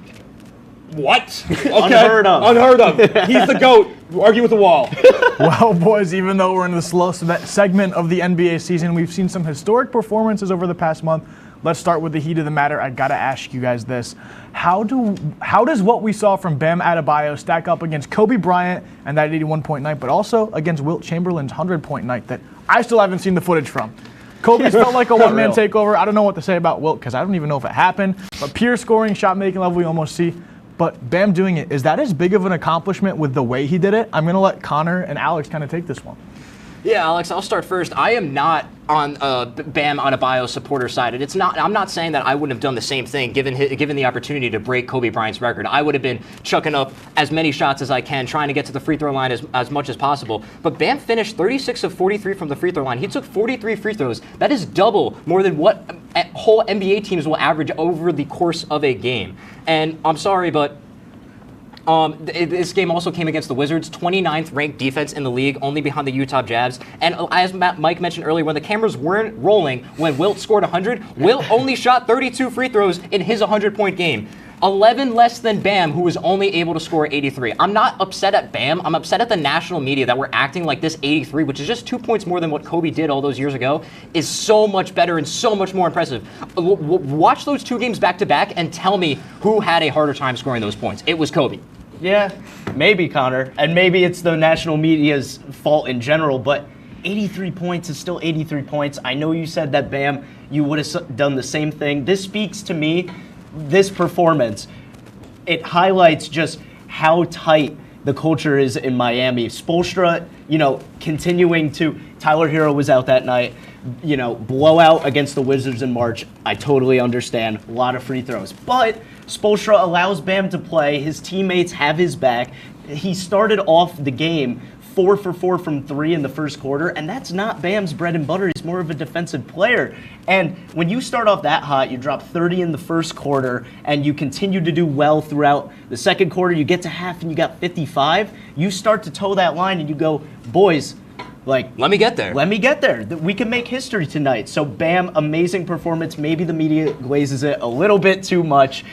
What? Okay. Unheard of. Unheard of. He's the GOAT. Argue with the wall. Well, boys, even though we're in the slow segment of the NBA season, we've seen some historic performances over the past month. Let's start with the heat of the matter. I got to ask you guys this. How does what we saw from Bam Adebayo stack up against Kobe Bryant and that 81-point night, but also against Wilt Chamberlain's 100-point night that I still haven't seen the footage from? Kobe's felt like a one-man takeover. I don't know what to say about Wilt because I don't even know if it happened. But pure scoring, shot-making level we almost see. But Bam doing it, is that as big of an accomplishment with the way he did it? I'm going to let Connor and Alex kind of take this one. Yeah, Alex, I'll start first. I am not on Bam Adebayo's supporter side. And I'm not saying that I wouldn't have done the same thing given the opportunity to break Kobe Bryant's record. I would have been chucking up as many shots as I can, trying to get to the free throw line as much as possible. But Bam finished 36 of 43 from the free throw line. He took 43 free throws. That is double more than what whole NBA teams will average over the course of a game. And I'm sorry, but This game also came against the Wizards, 29th ranked defense in the league, only behind the Utah Jazz. And as Mike mentioned earlier, when the cameras weren't rolling, when Wilt scored 100, Wilt only shot 32 free throws in his 100-point game. 11 less than Bam, who was only able to score 83. I'm not upset at Bam. I'm upset at the national media that we're acting like this 83, which is just 2 points more than what Kobe did all those years ago, is so much better and so much more impressive. Watch those 2 games back to back and tell me who had a harder time scoring those points. It was Kobe. Yeah, maybe, Connor. And maybe it's the national media's fault in general, but 83 points is still 83 points. I know you said that, Bam, you would have done the same thing. This speaks to me. This performance, it highlights just how tight the culture is in Miami. Spoelstra, continuing to, Tyler Hero was out that night, blowout against the Wizards in March. I totally understand, a lot of free throws. But Spoelstra allows Bam to play, his teammates have his back. He started off the game 4 for 4 from 3 in the first quarter, and that's not Bam's bread and butter. He's more of a defensive player. And when you start off that hot, you drop 30 in the first quarter, and you continue to do well throughout the second quarter, you get to half and you got 55, you start to toe that line and you go, boys, let me get there. Let me get there. We can make history tonight. So Bam, amazing performance. Maybe the media glazes it a little bit too much,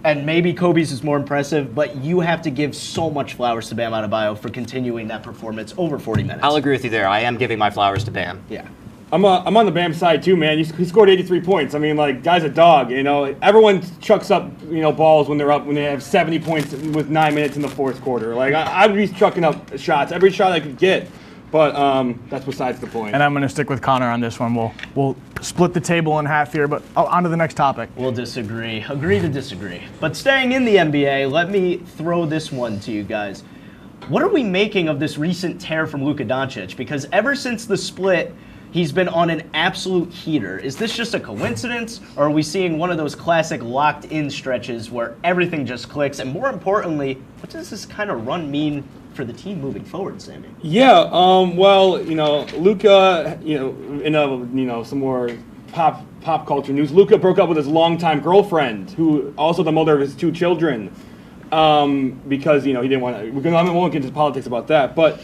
and maybe Kobe's is more impressive, but you have to give so much flowers to Bam Adebayo for continuing that performance over 40 minutes. I'll agree with you there. I am giving my flowers to Bam. Yeah. I'm on the Bam side too, man. He scored 83 points. I mean, guy's a dog. Everyone chucks up, balls when they have 70 points with 9 minutes in the fourth quarter. I'd be chucking up shots, every shot I could get. But that's besides the point. And I'm going to stick with Connor on this one. We'll split the table in half here, but on to the next topic. We'll disagree. Agree to disagree. But staying in the NBA, let me throw this one to you guys. What are we making of this recent tear from Luka Doncic? Because ever since the split, he's been on an absolute heater. Is this just a coincidence, or are we seeing one of those classic locked-in stretches where everything just clicks? And more importantly, what does this kind of run mean for the team moving forward, Sammy? Yeah, Luka, in some more pop culture news, Luka broke up with his longtime girlfriend, who also the mother of his 2 children, because he didn't want to. I won't get into politics about that, but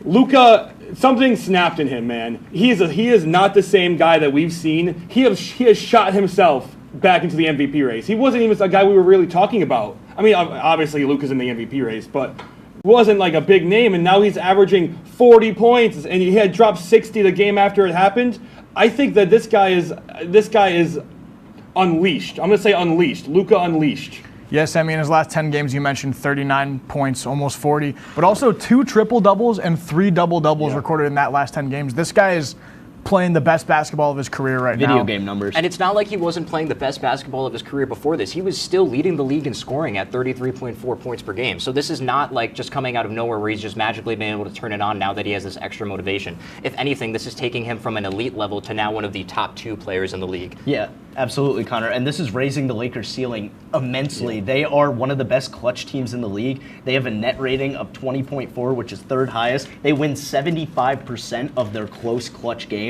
Luka, something snapped in him, man. He is not the same guy that we've seen. He has shot himself back into the MVP race. He wasn't even a guy we were really talking about. I mean, obviously Luka's in the MVP race, but wasn't a big name, and now he's averaging 40 points, and he had dropped 60 the game after it happened. I think that this guy is unleashed. I'm going to say unleashed. Luka unleashed. Yes, I mean, in his last 10 games, you mentioned 39 points, almost 40, but also 2 triple-doubles and 3 double-doubles recorded in that last 10 games. This guy is playing the best basketball of his career right now. Video game numbers. And it's not like he wasn't playing the best basketball of his career before this. He was still leading the league in scoring at 33.4 points per game. So this is not just coming out of nowhere where he's just magically been able to turn it on now that he has this extra motivation. If anything, this is taking him from an elite level to now one of the top 2 players in the league. Yeah, absolutely, Connor. And this is raising the Lakers' ceiling immensely. Yeah. They are one of the best clutch teams in the league. They have a net rating of 20.4, which is 3rd highest. They win 75% of their close clutch games.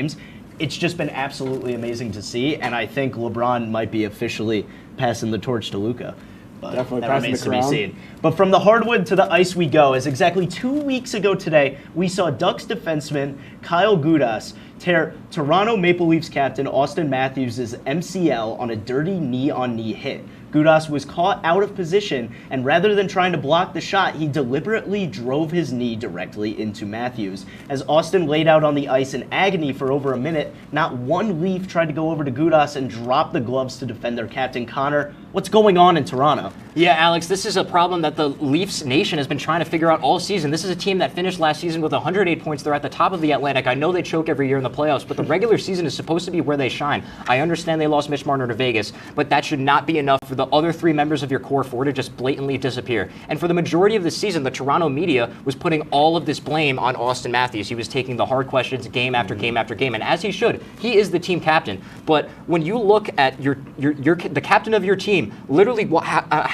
It's just been absolutely amazing to see, and I think LeBron might be officially passing the torch to Luka. But definitely that remains to be seen. But from the hardwood to the ice we go, as exactly 2 weeks ago today, we saw Ducks defenseman Kyle Gudas tear Toronto Maple Leafs captain Austin Matthews' MCL on a dirty knee-on-knee hit. Gudas was caught out of position, and rather than trying to block the shot, he deliberately drove his knee directly into Matthews. As Austin laid out on the ice in agony for over a minute, not one Leaf tried to go over to Gudas and drop the gloves to defend their captain. Connor, what's going on in Toronto? Yeah, Alex, this is a problem that the Leafs nation has been trying to figure out all season. This is a team that finished last season with 108 points. They're at the top of the Atlantic. I know they choke every year in the playoffs, but the regular season is supposed to be where they shine. I understand they lost Mitch Marner to Vegas, but that should not be enough for the other 3 members of your core 4 to just blatantly disappear. And for the majority of the season, the Toronto media was putting all of this blame on Austin Matthews. He was taking the hard questions game after game after game, and as he should. He is the team captain. But when you look at the captain of your team, literally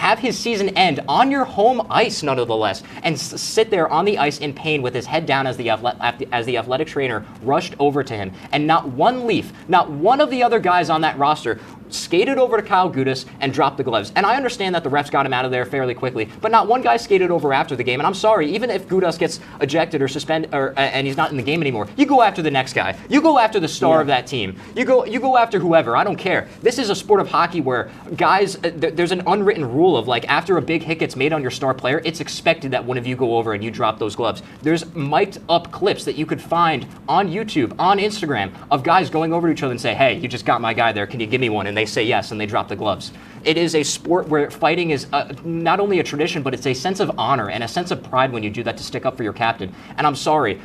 have his season end on your home ice, nonetheless, and sit there on the ice in pain with his head down as the athletic trainer rushed over to him. And not one Leaf, not one of the other guys on that roster skated over to Kyle Gudas and dropped the gloves. And I understand that the refs got him out of there fairly quickly, but not one guy skated over after the game. And I'm sorry, even if Gudas gets ejected or suspended, and he's not in the game anymore, you go after the next guy. You go after the star of that team. You go after whoever. I don't care. This is a sport of hockey where guys, there's an unwritten rule of like after a big hit gets made on your star player, it's expected that one of you go over and you drop those gloves. There's mic'd up clips that you could find on YouTube, on Instagram, of guys going over to each other and say, hey, you just got my guy there. Can you give me one? And they say yes, and they drop the gloves. It is a sport where fighting is not only a tradition, but it's a sense of honor and a sense of pride when you do that to stick up for your captain. And I'm sorry,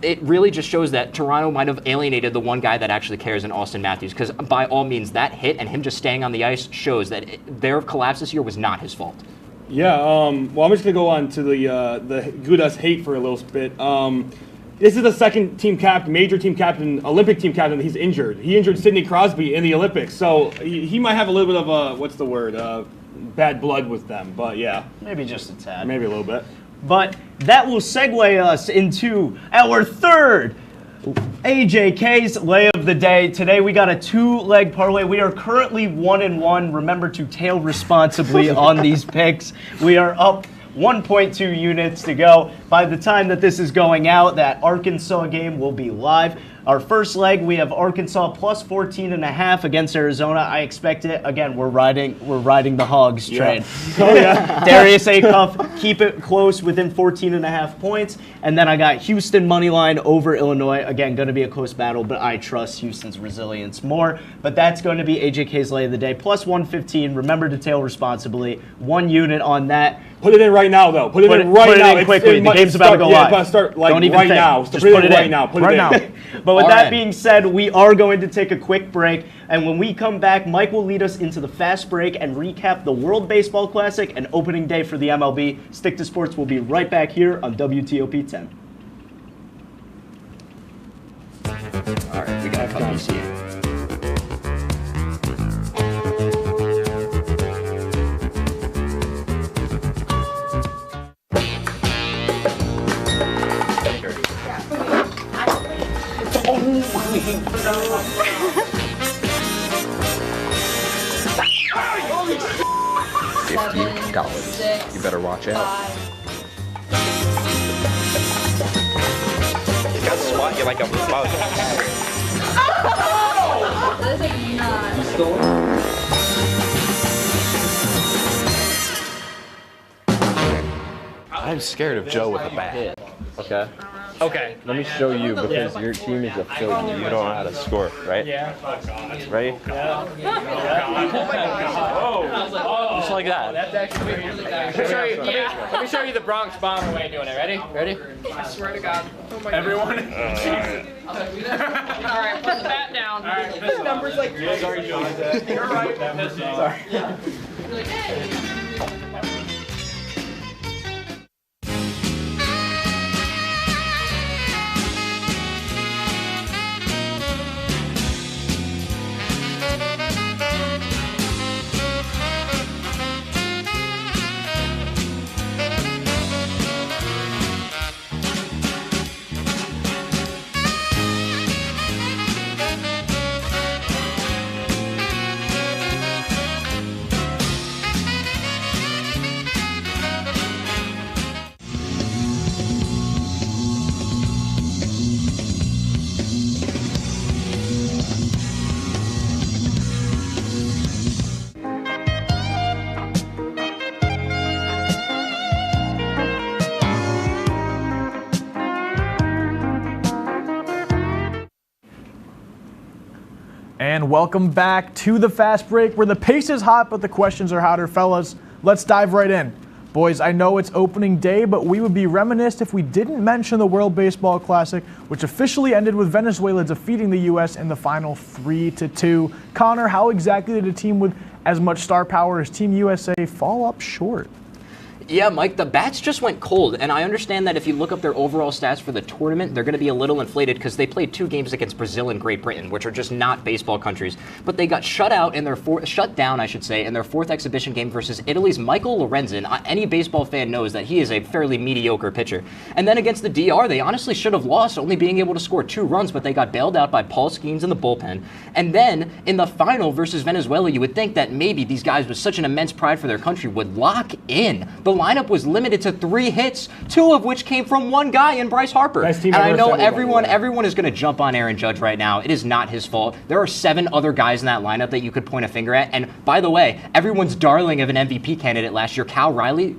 it really just shows that Toronto might have alienated the one guy that actually cares in Austin Matthews, because by all means, that hit and him just staying on the ice shows that their collapse this year was not his fault. Yeah, well, I'm just going to go on to the Gudas hate for a little bit. This is the second team captain, major team captain, Olympic team captain that he's injured. He injured Sidney Crosby in the Olympics, so he might have a little bit of bad blood with them, but yeah. Maybe just a tad. Maybe a little bit. But that will segue us into our third AJK's lay of the day. Today we got a 2-leg parlay. We are currently 1-1. Remember to tail responsibly on these picks. We are up 1.2 units to go. By the time that this is going out, that Arkansas game will be live. Our first leg, we have Arkansas plus 14.5 against Arizona. I expect it. Again, we're riding the Hogs train. Yeah. Oh yeah. Darius Acuff, keep it close within 14.5 points. And then I got Houston money line over Illinois. Again, going to be a close battle, but I trust Houston's resilience more. But that's going to be AJK's lay of the day, plus 115. Remember to tail responsibly. 1 unit on that. Put it in right now, though. Put it in right now. Put it in quickly. The game's about to go live. Yeah, start like Don't even right think. now. Just put it in right now. Put it in. But with that being said, we are going to take a quick break. And when we come back, Mike will lead us into the fast break and recap the World Baseball Classic and opening day for the MLB. Stick to Sports. We'll be right back here on WTOP-10. All right, we got to come see it. $50. You better watch out. He's got to swat you like a bug. That is a I'm scared of Joe with a bat. Okay. Okay. Let me show you, because your team is a failure. You don't know how to score, right? Yeah. Ready? Yeah. Just like that. That's actually let me show you the Bronx Bomber way of doing it. Ready? Ready? I swear to God. Oh my Everyone. God. All right, put the bat down. All right. This number's like. Sorry, Joe. You're right. Sorry. You're like, hey. And welcome back to the Fast Break, where the pace is hot, but the questions are hotter. Fellas, let's dive right in. Boys, I know it's opening day, but we would be remiss if we didn't mention the World Baseball Classic, which officially ended with Venezuela defeating the U.S. in the final 3-2. Connor, how exactly did a team with as much star power as Team USA fall up short? Yeah, Mike, the bats just went cold, and I understand that if you look up their overall stats for the tournament, they're going to be a little inflated because they played 2 games against Brazil and Great Britain, which are just not baseball countries. But they got shut down in their 4th exhibition game versus Italy's Michael Lorenzen. Any baseball fan knows that he is a fairly mediocre pitcher. And then against the DR, they honestly should have lost, only being able to score 2 runs, but they got bailed out by Paul Skeens in the bullpen. And then in the final versus Venezuela, you would think that maybe these guys with such an immense pride for their country would lock in. The lineup was limited to 3 hits, 2 of which came from one guy in Bryce Harper. Best team and ever I know assembled, everyone is going to jump on Aaron Judge right now. It is not his fault. There are 7 other guys in that lineup that you could point a finger at. And by the way, everyone's darling of an MVP candidate last year, Cal Raleigh,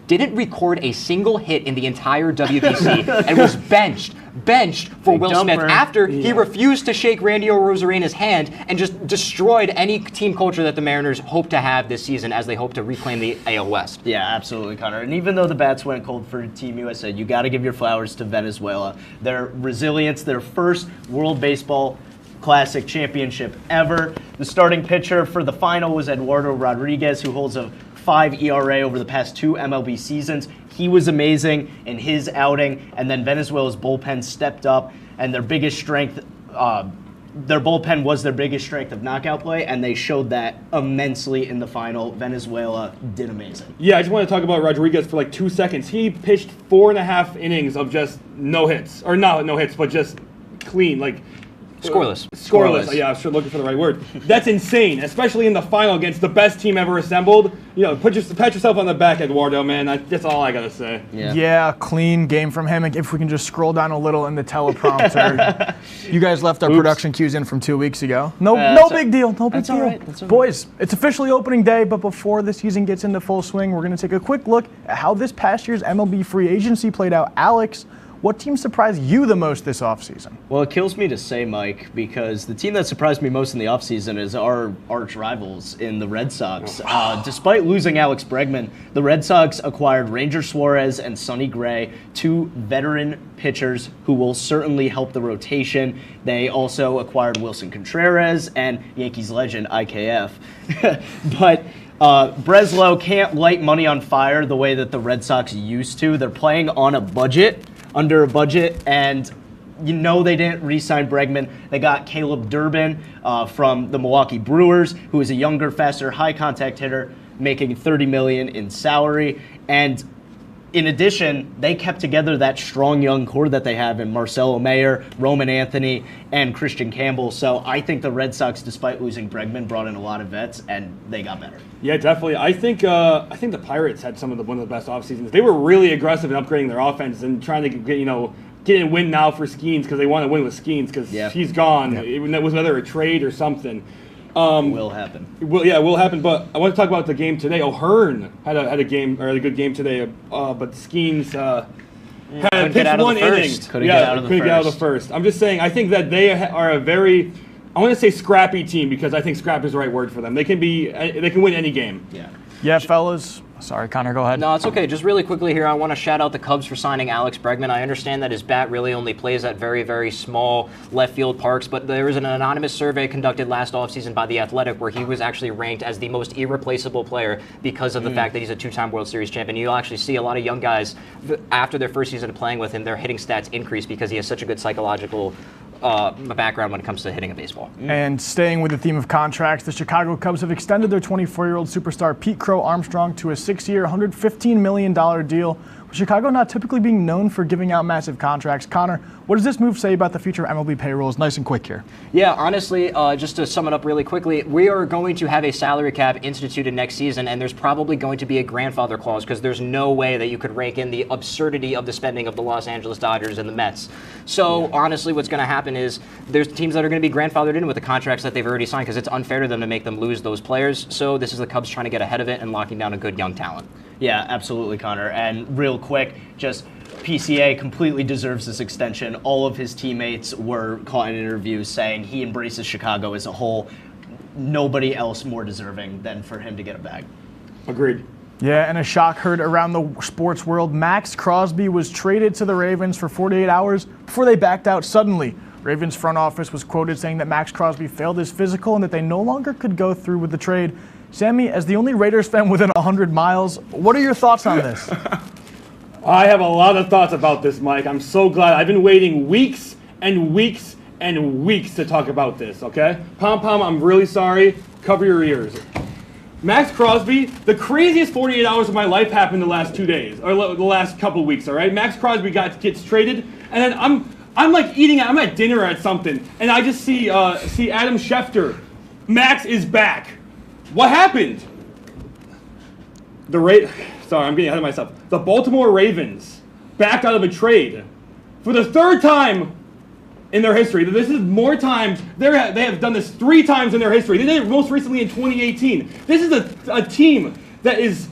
didn't record a single hit in the entire WBC and was benched for Will Smith after he refused to shake Randy Rosarena's hand and just destroyed any team culture that the Mariners hope to have this season as they hope to reclaim the AL West. Yeah, absolutely, Connor. And even though the bats went cold for Team USA, you got to give your flowers to Venezuela. Their resilience, their first World Baseball Classic championship ever. The starting pitcher for the final was Eduardo Rodriguez, who holds a 5 ERA over the past 2 MLB seasons. He was amazing in his outing, and then Venezuela's bullpen stepped up, and their biggest strength, their bullpen was their biggest strength of knockout play, and they showed that immensely in the final. Venezuela did amazing. Yeah, I just want to talk about Rodriguez for like 2 seconds. He pitched 4.5 innings of just no hits, or not no hits, but just clean, like Scoreless. Yeah, I was looking for the right word. That's insane, especially in the final against the best team ever assembled. You know, pat yourself on the back, Eduardo, man. That's all I gotta say. Yeah, clean game from him. If we can just scroll down a little in the teleprompter. You guys left our production cues in from 2 weeks ago. No big deal. No big deal. All right. Boys, it's officially opening day, but before the season gets into full swing, we're going to take a quick look at how this past year's MLB free agency played out. Alex, what team surprised you the most this offseason? Well, it kills me to say, Mike, because the team that surprised me most in the offseason is our arch rivals in the Red Sox. Despite losing Alex Bregman, the Red Sox acquired Ranger Suarez and Sonny Gray, 2 veteran pitchers who will certainly help the rotation. They also acquired Wilson Contreras and Yankees legend IKF. But Breslow can't light money on fire the way that the Red Sox used to. They're playing on a budget. Under a budget, and you know they didn't re-sign Bregman. They got Caleb Durbin from the Milwaukee Brewers, who is a younger, faster, high-contact hitter, making $30 million in salary. And in addition, they kept together that strong young core that they have in Marcelo Mayer, Roman Anthony, and Christian Campbell. So I think the Red Sox, despite losing Bregman, brought in a lot of vets, and they got better. Yeah, definitely. I think the Pirates had one of the best off seasons. They were really aggressive in upgrading their offense and trying to get a win now for Skeens because they want to win with Skeens because he's gone. It was whether a trade or something. Will happen. Will happen. But I want to talk about the game today. O'Hearn had a good game today, but Skeens had pitched 1 inning. Couldn't get out of the first. I'm just saying. I think that they are a very, I want to say scrappy team because I think scrap is the right word for them. They can win any game. Yeah, fellas. Sorry, Connor, go ahead. No, it's okay. Just really quickly here, I want to shout out the Cubs for signing Alex Bregman. I understand that his bat really only plays at very, very small left field parks, but there was an anonymous survey conducted last offseason by The Athletic where he was actually ranked as the most irreplaceable player because of the fact that he's a 2-time World Series champion. You'll actually see a lot of young guys, after their first season of playing with him, their hitting stats increase because he has such a good psychological background when it comes to hitting a baseball. And staying with the theme of contracts, the Chicago Cubs have extended their 24-year-old superstar Pete Crow Armstrong to a 6-year, $115 million deal, with Chicago not typically being known for giving out massive contracts. Connor, what does this move say about the future of MLB payrolls? Nice and quick here. Yeah, honestly, just to sum it up really quickly, we are going to have a salary cap instituted next season, and there's probably going to be a grandfather clause because there's no way that you could rake in the absurdity of the spending of the Los Angeles Dodgers and the Mets. So honestly, what's going to happen is there's teams that are going to be grandfathered in with the contracts that they've already signed because it's unfair to them to make them lose those players. So this is the Cubs trying to get ahead of it and locking down a good young talent. Yeah, absolutely, Connor. And real quick, just PCA completely deserves this extension. All of his teammates were caught in interviews saying he embraces Chicago as a whole. Nobody else more deserving than for him to get a bag. Agreed. Yeah, and a shock heard around the sports world. Max Crosby was traded to the Ravens for 48 hours before they backed out suddenly. Ravens front office was quoted saying that Max Crosby failed his physical and that they no longer could go through with the trade. Sammy, as the only Raiders fan within 100 miles, what are your thoughts on this? I have a lot of thoughts about this, Mike. I'm so glad. I've been waiting weeks and weeks and weeks to talk about this, okay? Pom Pom, I'm really sorry. Cover your ears. Max Crosby, the craziest 48 hours of my life happened the last 2 days, or the last couple weeks, all right? Max Crosby gets traded, and then I'm like I'm at dinner at something, and I just see Adam Schefter. Max is back. What happened? Sorry, I'm getting ahead of myself. The Baltimore Ravens backed out of a trade for the third time in their history. This is more times. They have done this 3 times in their history. They did it most recently in 2018. This is a team that is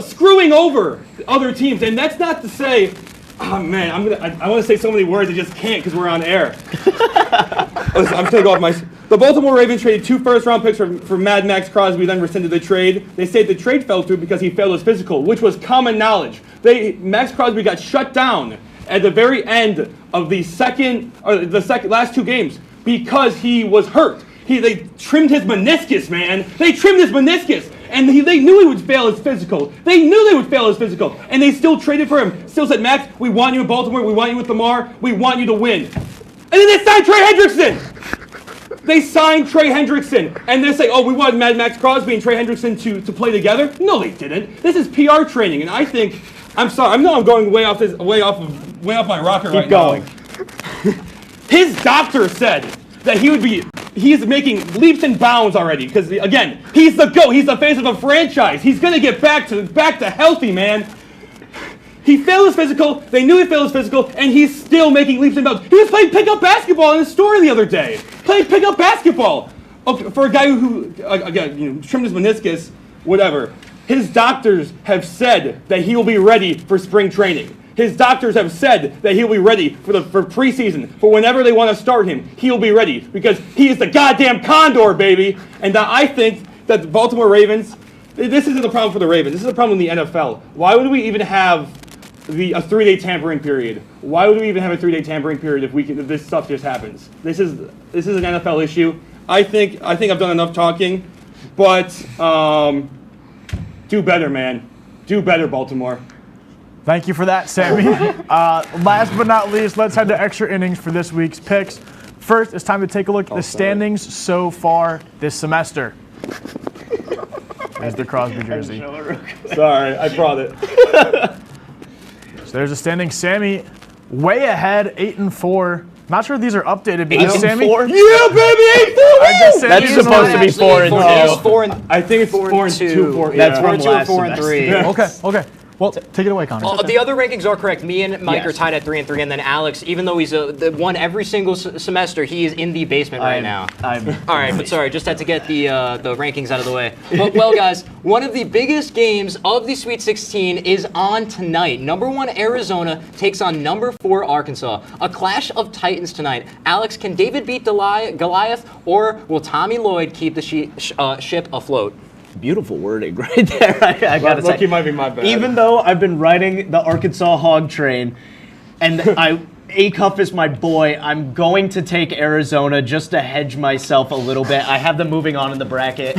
screwing over other teams, and that's not to say. Oh man, I want to say so many words I just can't because we're on air. Listen, I'm gonna go off The Baltimore Ravens traded 2 first-round picks for Mad Max Crosby, then rescinded the trade. They say the trade fell through because he failed his physical, which was common knowledge. Max Crosby got shut down at the very end of the last 2 games because he was hurt. They trimmed his meniscus, man. They trimmed his meniscus. And they knew he would fail his physical. They knew they would fail his physical. And they still traded for him. Still said, Max, we want you in Baltimore. We want you with Lamar. We want you to win. And then they signed Trey Hendrickson. They signed Trey Hendrickson. And they're saying, oh, we want Mad Max Crosby and Trey Hendrickson to play together. No, they didn't. This is PR training. And I think, I'm sorry, I know I'm going way off my rocker right now. Keep going. His doctor said that he's making leaps and bounds already because, again, he's the GOAT. He's the face of a franchise. He's going to get back to healthy, man. He failed his physical. They knew he failed his physical, and he's still making leaps and bounds. He was playing pickup basketball in his story the other day. Playing pickup basketball. Okay, for a guy who again, trimmed his meniscus, whatever. His doctors have said that he will be ready for spring training. His doctors have said that he'll be ready for preseason, for whenever they want to start him, he'll be ready because he is the goddamn Condor, baby. And I think that the Baltimore Ravens, this isn't the problem for the Ravens. This is the problem in the NFL. Why would we even have a 3-day tampering period? Why would we even have a 3-day tampering period if this stuff just happens? This is an NFL issue. I think I've done enough talking, but do better, man. Do better, Baltimore. Thank you for that, Sammy. Last but not least, let's head to extra innings for this week's picks. First, it's time to take a look at the standings so far this semester. There's the Crosby jersey. Sorry, I brought it. So there's a standing. Sammy, way ahead, 8-4. Not sure if these are updated because Sammy. 8-4? Yeah, baby, 8-4! That's supposed to be 4-2. I think it's 4-2. That's from last semester. Okay. Well, take it away, Connor. The other rankings are correct. Me and Mike are tied at 3-3, and then Alex, even though he's won every single semester, he is in the basement right now. All right, but sorry, just had to get the rankings out of the way. But, well, guys, one of the biggest games of the Sweet 16 is on tonight. Number 1 Arizona takes on number 4 Arkansas. A clash of titans tonight. Alex, can David beat Goliath, or will Tommy Lloyd keep the ship afloat? Beautiful wording right there. I gotta say, might be my bad. Even though I've been riding the Arkansas hog train, and A-Cuff is my boy, I'm going to take Arizona just to hedge myself a little bit. I have them moving on in the bracket.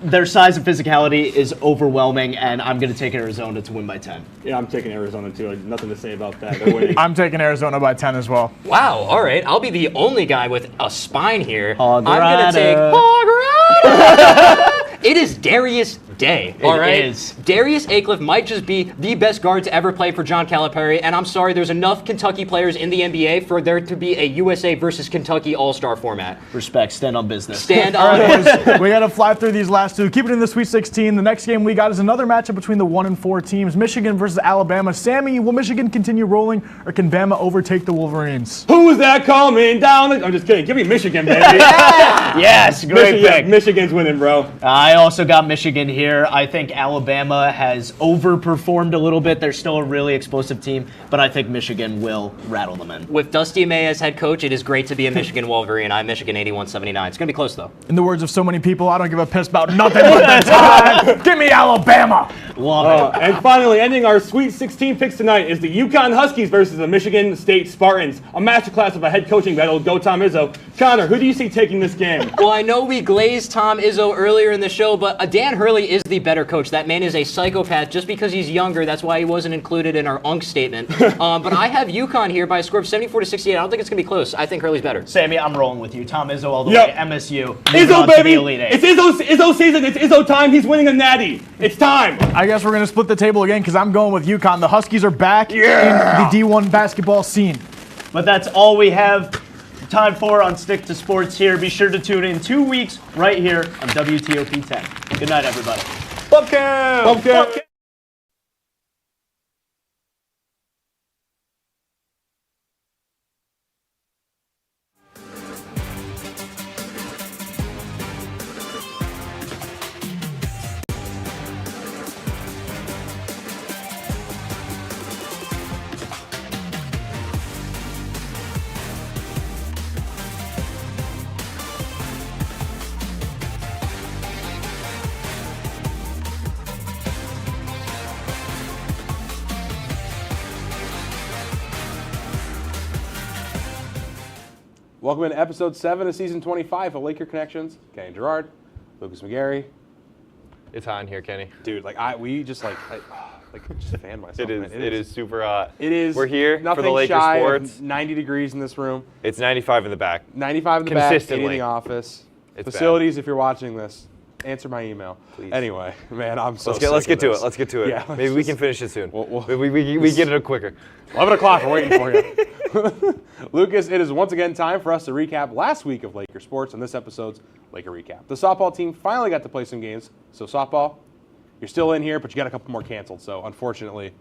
Their size and physicality is overwhelming, and I'm going to take Arizona to win by 10. Yeah, I'm taking Arizona too. Nothing to say about that. They're winning. I'm taking Arizona by 10 as well. Wow, all right. I'll be the only guy with a spine here. Hog I'm going to take Rider. Hog Rider. It is Darius Day, all right? It is. Darius Aicliffe might just be the best guard to ever play for John Calipari, and I'm sorry, there's enough Kentucky players in the NBA for there to be a USA versus Kentucky all-star format. Respect. Stand on business. Stand All on right, boys, we got to fly through these last two. Keep it in the Sweet 16. The next game we got is another matchup between the 1 and 4 teams, Michigan versus Alabama. Sammy, will Michigan continue rolling, or can Bama overtake the Wolverines? Who's that coming down? I'm just kidding. Give me Michigan, baby. Yes, great pick. Michigan's winning, bro. I also got Michigan here. I think Alabama has overperformed a little bit. They're still a really explosive team, but I think Michigan will rattle them in. With Dusty May as head coach, it is great to be a Michigan Wolverine. I'm Michigan 81-79. It's going to be close, though. In the words of so many people, I don't give a piss about nothing but the time. Give me Alabama. Love it. And finally, ending our Sweet 16 picks tonight is the UConn Huskies versus the Michigan State Spartans. A masterclass of a head coaching battle. Go Tom Izzo. Connor, who do you see taking this game? Well, I know we glazed Tom Izzo earlier in the show, but Dan Hurley is the better coach. That man is a psychopath. Just because he's younger, that's why he wasn't included in our UNC statement. But I have UConn here by a score of 74-68. I don't think it's going to be close. I think Hurley's better. Sammy, I'm rolling with you. Tom Izzo all the way. MSU. Izzo, baby! It's Izzo season. It's Izzo time. He's winning a natty. It's time. I guess we're going to split the table again because I'm going with UConn. The Huskies are back in the D1 basketball scene. But that's all we have time for on Stick to Sports here. Be sure to tune in 2 weeks right here on WTOP-10. Good night, everybody. Bump Welcome to episode 7 of season 25 of Laker Connections. Kenny Gerard, Lucas McGarry. It's hot in here, Kenny. Dude, just fan myself. It is super hot. It is. We're here for the Laker shy Sports. Of 90 degrees in this room. It's 95 in the back. 95 in the back. 80 Consistently. in the office. It's Facilities, if you're watching this, answer my email. Please. Anyway, man, I'm so Let's get sick of to it. Let's get to it. Yeah, Maybe we can finish it soon. We get it quicker. 11 o'clock, we're waiting for you. Lucas, it is once again time for us to recap last week of Laker sports and this episode's Laker recap. The softball team finally got to play some games. So softball, you're still in here, but you got a couple more canceled. So unfortunately,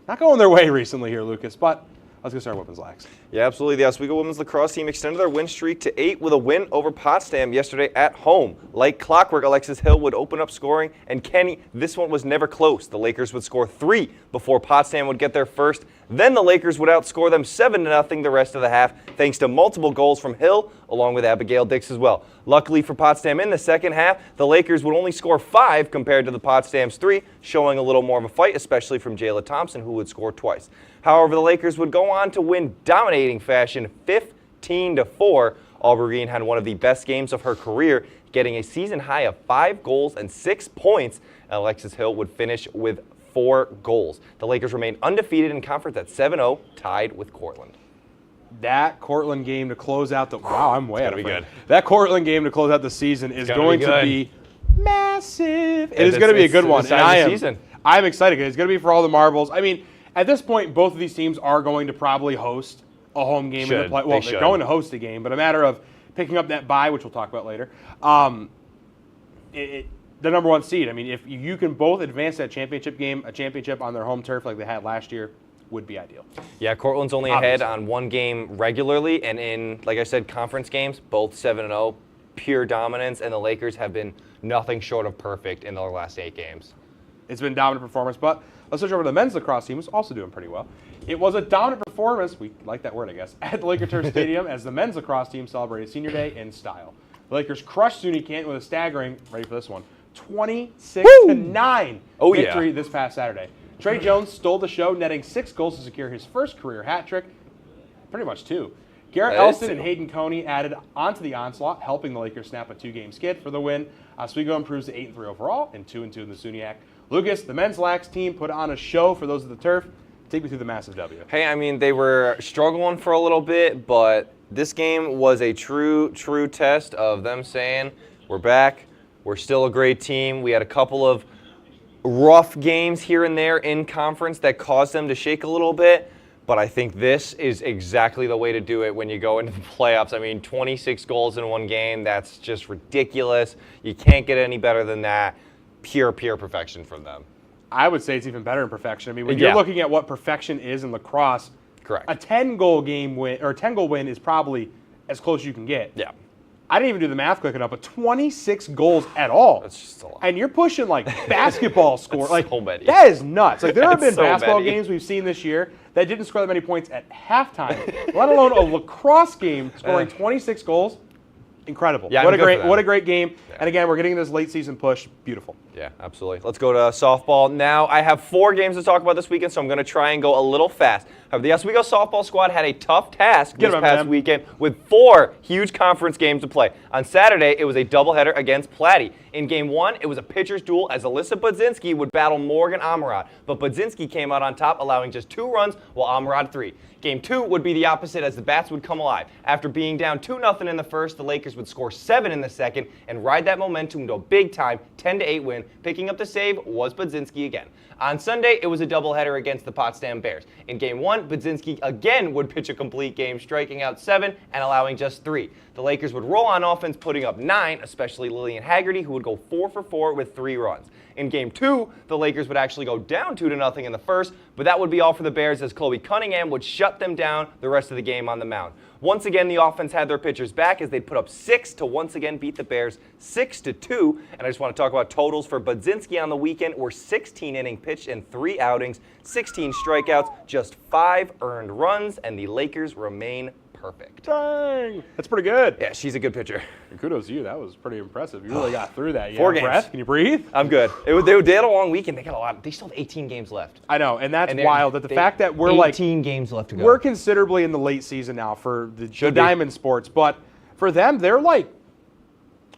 not going their way recently here, Lucas. But let's get started with women's lax. Yeah, absolutely. The Oswego women's lacrosse team extended their win streak to 8 with a win over Potsdam yesterday at home. Like clockwork, Alexis Hill would open up scoring, and Kenny, this one was never close. The Lakers would score 3 before Potsdam would get their first. Then the Lakers would outscore them 7-0 the rest of the half, thanks to multiple goals from Hill, along with Abigail Dix as well. Luckily for Potsdam in the second half, the Lakers would only score 5 compared to the Potsdam's 3, showing a little more of a fight, especially from Jayla Thompson, who would score twice. However, the Lakers would go on to win dominating fashion 15-4. Aubrey Green had one of the best games of her career, getting a season high of 5 goals and 6 points. And Alexis Hill would finish with 4 goals. The Lakers remain undefeated in conference at 7-0, tied with Cortland. That Cortland game to close out the I'm way out of good. That Cortland game to close out the season is going to be massive. It is going to be a good one. And I'm excited. It's going to be for all the marbles. I mean, at this point, both of these teams are going to probably host a home game in the play. Well, they're going to host a game, but a matter of picking up that bye, which we'll talk about later. The number 1 seed. I mean, if you can both advance that championship game, a championship on their home turf like they had last year, would be ideal. Yeah, Cortland's only ahead on 1 game regularly, and in, like I said, conference games, both 7-0, pure dominance, and the Lakers have been nothing short of perfect in their last 8 games. It's been dominant performance, but let's switch over to the men's lacrosse team, who's also doing pretty well. It was a dominant performance, we like that word, I guess, at the Laker Turf Stadium as the men's lacrosse team celebrated Senior Day in style. The Lakers crushed SUNY Canton with a staggering, ready for this one, 26-9 victory this past Saturday. Trey Jones stole the show, netting 6 goals to secure his first career hat trick, pretty much 2. Garrett Elston and Hayden Coney added onto the onslaught, helping the Lakers snap a 2-game skid for the win. Oswego improves to 8-3 overall and 2-2 in the SUNYAC. Lucas, the men's lax team put on a show for those of the turf. Take me through the massive W. Hey, I mean, they were struggling for a little bit, but this game was a true test of them saying, we're back, we're still a great team. We had a couple of rough games here and there in conference that caused them to shake a little bit, but I think this is exactly the way to do it when you go into the playoffs. I mean, 26 goals in 1 game, that's just ridiculous. You can't get any better than that. Pure perfection from them. I would say it's even better in perfection. I mean, when you're looking at what perfection is in lacrosse, correct, a 10-goal game win or a 10-goal win is probably as close as you can get. Yeah. I didn't even do the math quick enough, but 26 goals at all. That's just a lot. And you're pushing like basketball score. Like so many. That is nuts. Like there have been so basketball many. games we've seen this year that didn't score that many points at halftime, let alone a lacrosse game scoring 26 goals. incredible. Yeah, what I'm a good for what them. a great game. And again, we're getting this late season push. Beautiful. Yeah, absolutely. Let's go to softball now. I have 4 games to talk about this weekend, so I'm going to try and go a little fast. However, the Oswego softball squad had a tough task this past weekend with 4 huge conference games to play. On Saturday, it was a doubleheader against Platte. In Game 1, it was a pitcher's duel as Alyssa Budzinski would battle Morgan Amarad, but Budzinski came out on top, allowing just 2 runs, while Amarad 3. Game 2 would be the opposite as the bats would come alive. After being down 2-0 in the first, the Lakers would score 7 in the second and ride that momentum to a big-time 10-8 win. Picking up the save was Budzinski again. On Sunday, it was a doubleheader against the Potsdam Bears. In Game 1, Budzinski again would pitch a complete game, striking out 7 and allowing just 3. The Lakers would roll on offense, putting up 9, especially Lillian Haggerty, who would go 4 for 4 with 3 runs. In Game 2, the Lakers would actually go down 2-0 in the first, but that would be all for the Bears as Chloe Cunningham would shut them down the rest of the game on the mound. Once again, the offense had their pitchers back as they'd put up 6 to once again beat the Bears 6-2. And I just want to talk about totals for Budzinski on the weekend. Were 16 inning pitched in 3 outings, 16 strikeouts, just 5 earned runs, and the Lakers remain perfect. Dang! That's pretty good. Yeah, she's a good pitcher. And kudos to you. That was pretty impressive. You really got through that. You 4 have games. breath? Can you breathe? I'm good. They had a long weekend. They got a lot. They still have 18 games left. I know, and that's wild. That the fact that we're 18 games left to go. We're considerably in the late season now for the diamond sports, but for them, they're like,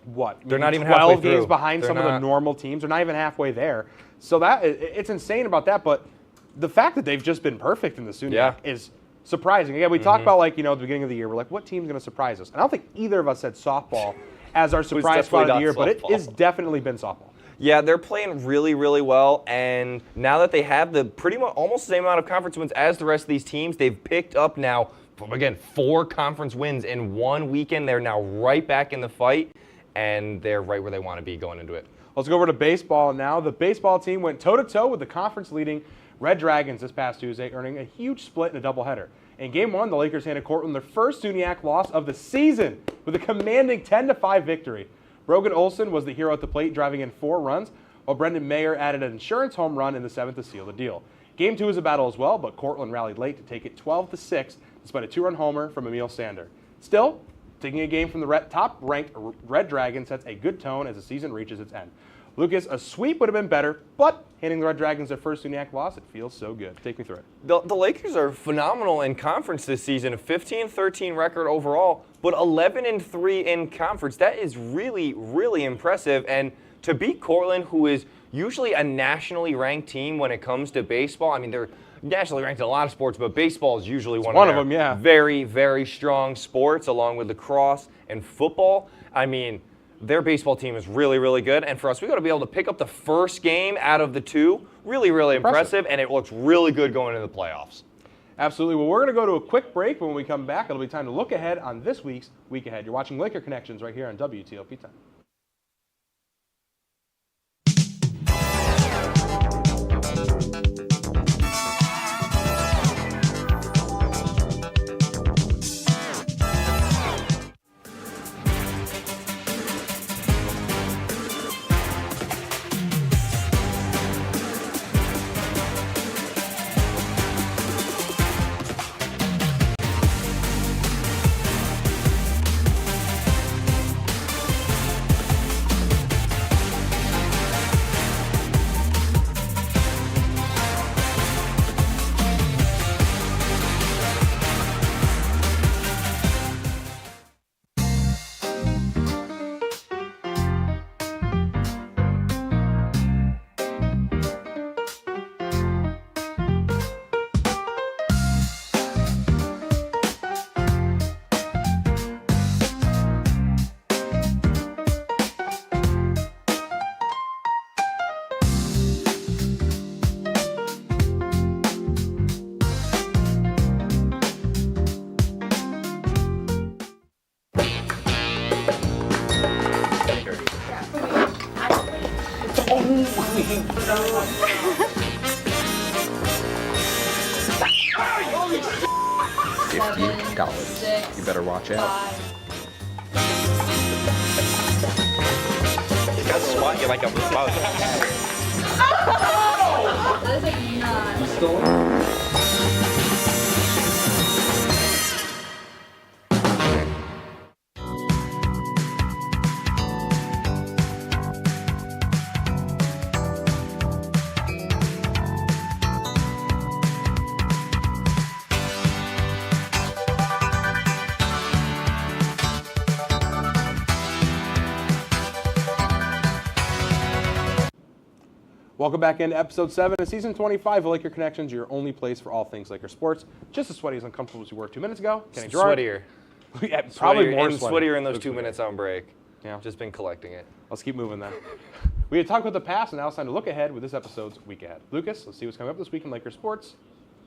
what? They're not even 12 halfway games through. behind They're some of the not. normal teams. They're not even halfway there. So it's insane about that. But the fact that they've just been perfect in the SUNY is surprising. Again, we talked about at the beginning of the year, we're like, what team's going to surprise us? And I don't think either of us said softball as our surprise squad of the year, but it has definitely been softball. Yeah, they're playing really, really well, and now that they have the pretty much almost the same amount of conference wins as the rest of these teams, they've picked up now, again, 4 conference wins in 1 weekend. They're now right back in the fight, and they're right where they want to be going into it. Let's go over to baseball now. The baseball team went toe-to-toe with the conference-leading Red Dragons this past Tuesday, earning a huge split in a doubleheader. In Game 1, the Lakers handed Cortland their first SUNYAC loss of the season with a commanding 10-5 victory. Brogan Olson was the hero at the plate, driving in 4 runs, while Brendan Mayer added an insurance home run in the 7th to seal the deal. Game 2 was a battle as well, but Cortland rallied late to take it 12-6 despite a 2-run homer from Emil Sander. Still, taking a game from the top-ranked Red Dragons sets a good tone as the season reaches its end. Lucas, a sweep would have been better, but handing the Red Dragons their first SUNYAC loss, it feels so good. Take me through it. The Lakers are phenomenal in conference this season. A 15-13 record overall, but 11-3 in conference. That is really, really impressive. And to beat Cortland, who is usually a nationally ranked team when it comes to baseball, I mean, they're nationally ranked in a lot of sports, but baseball is usually one of them, yeah. Very, very strong sports, along with lacrosse and football. I mean, their baseball team is really, really good. And for us, we got to be able to pick up the first game out of the 2. Really, really impressive. And it looks really good going into the playoffs. Absolutely. Well, we're going to go to a quick break. When we come back, it'll be time to look ahead on this week's Week Ahead. You're watching Laker Connections right here on WTOP-10. If you got it, you better watch out. You gotta swat you like a mouse. That is not. Welcome back into episode 7 of season 25 of Laker Connections, your only place for all things Laker sports. Just as sweaty as uncomfortable as we were 2 minutes ago. Kenny Gerard. Sweatier. Yeah, probably more sweatier in those 2 minutes on break. Yeah. Just been collecting it. Let's keep moving then. We had talked about the past, and now it's time to look ahead with this episode's Week Ahead. Lucas, let's see what's coming up this week in Laker sports.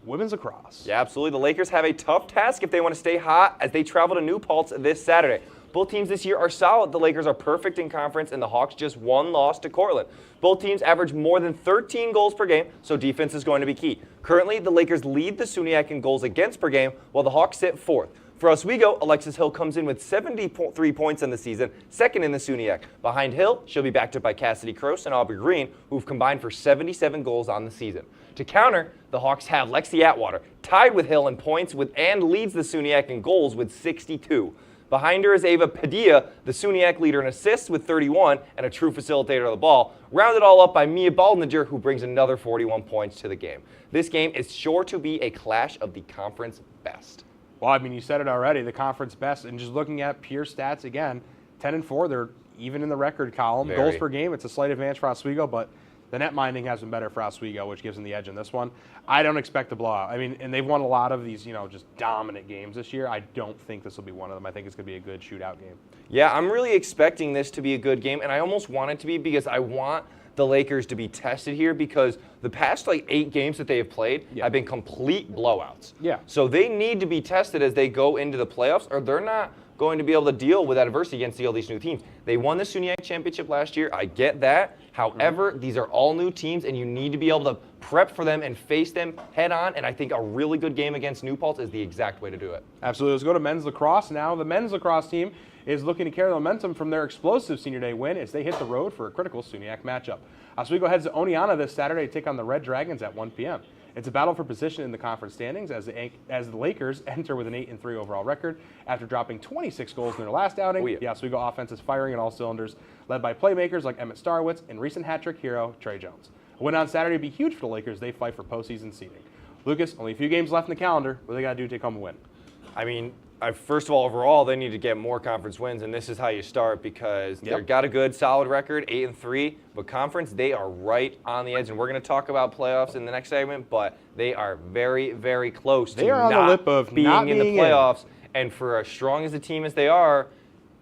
Women's lacrosse. Yeah, absolutely. The Lakers have a tough task if they want to stay hot as they travel to New Paltz this Saturday. Both teams this year are solid. The Lakers are perfect in conference, and the Hawks just one loss to Cortland. Both teams average more than 13 goals per game, so defense is going to be key. Currently, the Lakers lead the SUNY in goals against per game, while the Hawks sit fourth. For Oswego, Alexis Hill comes in with 73 points in the season, second in the SUNY. Behind Hill, she'll be backed up by Cassidy Croce and Aubrey Green, who've combined for 77 goals on the season. To counter, the Hawks have Lexi Atwater, tied with Hill in points and leads the SUNY in goals with 62. Behind her is Ava Padilla, the SUNY leader in assists with 31 and a true facilitator of the ball, rounded all up by Mia Baldninger, who brings another 41 points to the game. This game is sure to be a clash of the conference best. Well, I mean, you said it already, the conference best, and just looking at pure stats again, 10-4, they're even in the record column. Very. Goals per game, it's a slight advantage for Oswego, but the net minding has been better for Oswego, which gives them the edge in this one. I don't expect a blowout. I mean, and they've won a lot of these, just dominant games this year. I don't think this will be one of them. I think it's going to be a good shootout game. Yeah, I'm really expecting this to be a good game, and I almost want it to be because I want the Lakers to be tested here because the past 8 games that they have played have been complete blowouts. Yeah. So they need to be tested as they go into the playoffs, or they're not going to be able to deal with adversity against all these new teams. They won the SUNY championship last year. I get that. However, these are all new teams, and you need to be able to prep for them and face them head on, and I think a really good game against New Paltz is the exact way to do it. Absolutely. Let's go to men's lacrosse now. The men's lacrosse team is looking to carry the momentum from their explosive senior day win as they hit the road for a critical SUNY matchup. Oswego heads to Oneonta this Saturday to take on the Red Dragons at 1 p.m. It's a battle for position in the conference standings as the Lakers enter with an 8-3 overall record after dropping 26 goals in their last outing. The Oswego offense is firing on all cylinders, led by playmakers like Emmett Starwitz and recent hat-trick hero Trey Jones. A win on Saturday would be huge for the Lakers. They fight for postseason seeding. Lucas, only a few games left in the calendar. What do they got to do to take home a win? I mean, first of all, overall, they need to get more conference wins, and this is how you start because they've got a good, solid record, 8-3, but conference, they are right on the edge, and we're going to talk about playoffs in the next segment, but they are very, very close to on the lip of being not in the being playoffs, and for as strong as a team as they are,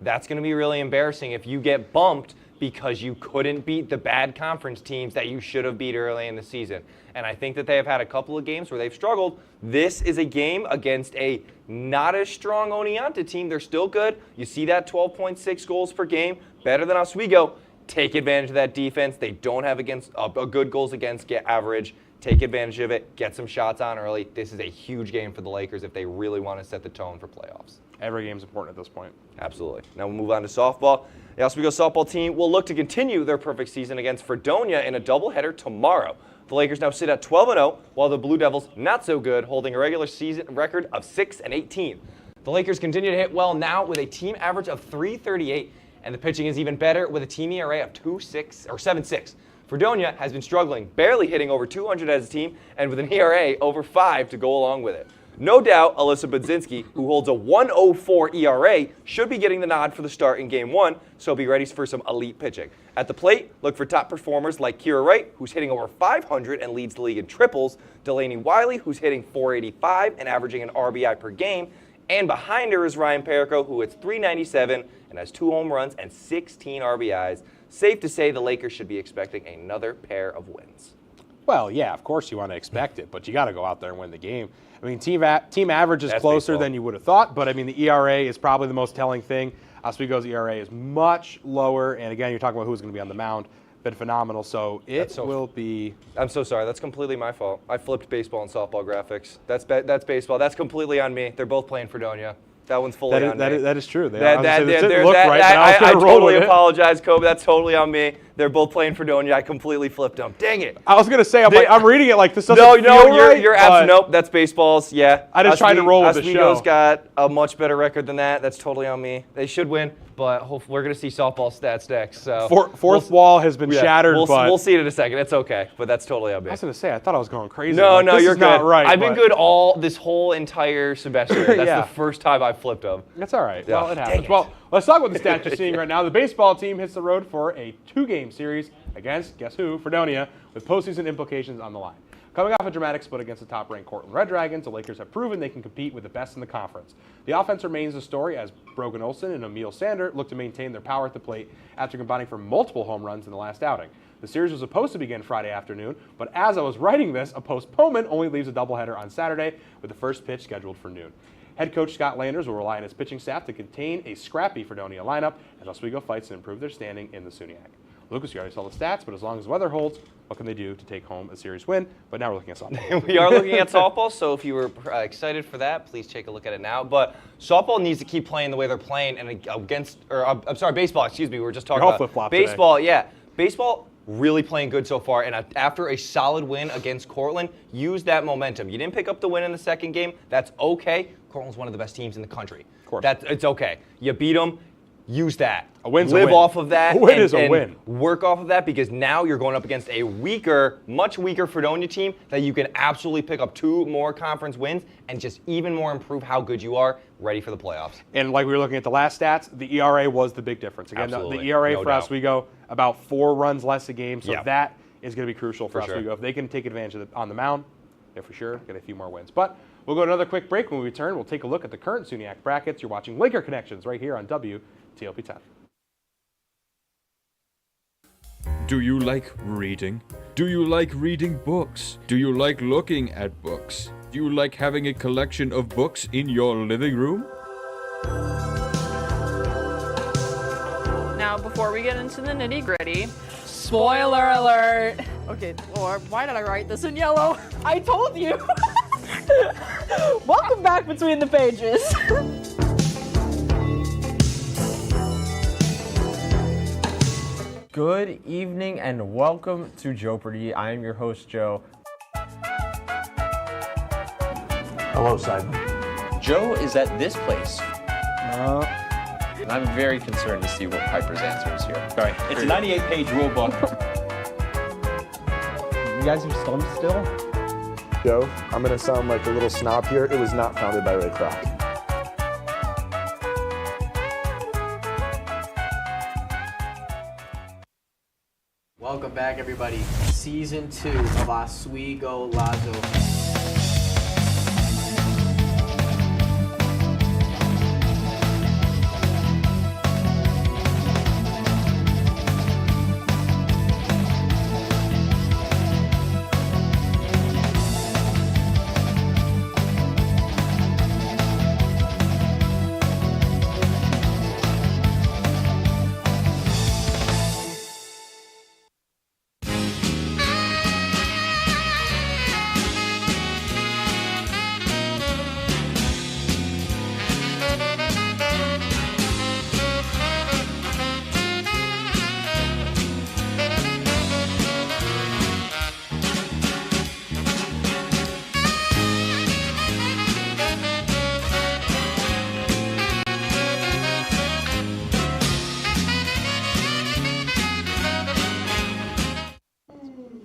that's going to be really embarrassing if you get bumped because you couldn't beat the bad conference teams that you should have beat early in the season. And I think that they have had a couple of games where they've struggled. This is a game against a not as strong Oneonta team. They're still good. You see that 12.6 goals per game, better than Oswego. Take advantage of that defense. They don't have a good goals against average. Take advantage of it. Get some shots on early. This is a huge game for the Lakers if they really want to set the tone for playoffs. Every game's important at this point. Absolutely. Now we'll move on to softball. The Oswego softball team will look to continue their perfect season against Fredonia in a doubleheader tomorrow. The Lakers now sit at 12-0, while the Blue Devils, not so good, holding a regular season record of 6-18. The Lakers continue to hit well now with a team average of .338, and the pitching is even better with a team ERA of 7.6. Fredonia has been struggling, barely hitting over 200 as a team, and with an ERA over 5 to go along with it. No doubt, Alyssa Budzinski, who holds a 1.04 ERA, should be getting the nod for the start in Game 1, so be ready for some elite pitching. At the plate, look for top performers like Kira Wright, who's hitting over 500 and leads the league in triples, Delaney Wiley, who's hitting .485 and averaging an RBI per game, and behind her is Ryan Perico, who hits .397 and has 2 home runs and 16 RBIs. Safe to say the Lakers should be expecting another pair of wins. Well, yeah, of course you want to expect it, but you got to go out there and win the game. I mean, team average is closer than you would have thought, but I mean, the ERA is probably the most telling thing. Oswego's ERA is much lower, and again, you're talking about who's going to be on the mound. Been phenomenal, so will be. I'm so sorry. That's completely my fault. I flipped baseball and softball graphics. That's baseball. That's completely on me. They're both playing Fredonia. That one's fully on me. That is true. I totally apologize, Kobe. That's totally on me. They're both playing Fredonia. I completely flipped them. Dang it. I was going to say, I'm reading it like this doesn't feel right. You're absolutely, nope, that's baseball's, yeah. I just tried to roll with the show. Oswego's got a much better record than that. That's totally on me. They should win, but we're going to see softball stats next. So Fourth wall has been shattered, but we'll see it in a second. It's okay, but that's totally on me. I was going to say, I thought I was going crazy. No, this you're is good. Not right, I've been good this whole entire semester. That's the first time I've flipped them. That's all right. Well, it happens. Well, let's talk about the stats you're seeing right now. The baseball team hits the road for a 2-game series against, guess who, Fredonia, with postseason implications on the line. Coming off a dramatic split against the top-ranked Cortland Red Dragons, the Lakers have proven they can compete with the best in the conference. The offense remains the story as Brogan Olsen and Emil Sander look to maintain their power at the plate after combining for multiple home runs in the last outing. The series was supposed to begin Friday afternoon, but as I was writing this, a postponement only leaves a doubleheader on Saturday with the first pitch scheduled for noon. Head coach Scott Landers will rely on his pitching staff to contain a scrappy Fredonia lineup as Oswego fights to improve their standing in the SUNY. Lucas, you already saw the stats, but as long as the weather holds, what can they do to take home a series win? But now we're looking at softball. We are looking at softball, so if you were excited for that, please take a look at it now. But softball needs to keep playing the way they're playing, and baseball. Excuse me, we were just talking about baseball. Today. Yeah, baseball really playing good so far, and after a solid win against Cortland, use that momentum. You didn't pick up the win in the second game. That's okay. Cortland's one of the best teams in the country. Of course, it's okay. You beat them. Use that. A win's Live a win. off of that. A win is a win. Work off of that because now you're going up against a much weaker Fredonia team that you can absolutely pick up 2 more conference wins and just even more improve how good you are ready for the playoffs. And like we were looking at the last stats, the ERA was the big difference. Again, the ERA for Oswego, about 4 runs less a game, so that is going to be crucial for Oswego. If they can take advantage of on the mound, they're for sure get a few more wins. But we'll go to another quick break. When we return, we'll take a look at the current SUNY brackets. You're watching Laker Connections right here on WTOP-10. Do you like reading? Do you like reading books? Do you like looking at books? Do you like having a collection of books in your living room? Now, before we get into the nitty-gritty, spoiler alert! Okay, Lord, why did I write this in yellow? I told you! Welcome back between the pages. Good evening and welcome to Jeopardy. I am your host, Joe. Hello, Simon. Joe is at this place. And I'm very concerned to see what Piper's answer is here. All right, it's a 98-page rule book. You guys are stumped still? Joe, I'm going to sound like a little snob here. It was not founded by Ray Kroc. Welcome back, everybody. Season 2 of Oswego Lazo.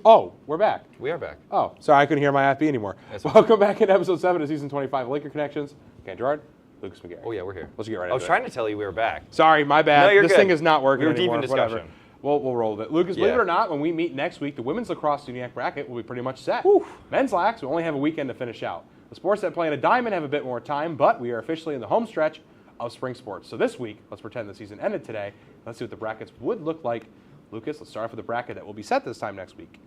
Oh, we're back. We are back. Oh, sorry, I couldn't hear my FB anymore. Welcome back in episode 7 of season 25 of Laker Connections. Okay, Gerard, Lucas McGarry. Oh yeah, we're here. Let's get right into it. I was trying to tell you we were back. Sorry, my bad. No, you're this good. thing is not working We were deep anymore. in discussion. Whatever. We'll roll with it. Lucas, believe it or not, when we meet next week, the women's lacrosse SUNY bracket will be pretty much set. Men's lax, we only have a weekend to finish out. The sports that play in a diamond have a bit more time, but we are officially in the home stretch of spring sports. So this week, let's pretend the season ended today. Let's see what the brackets would look like. Lucas, let's start off with the bracket that will be set this time next week.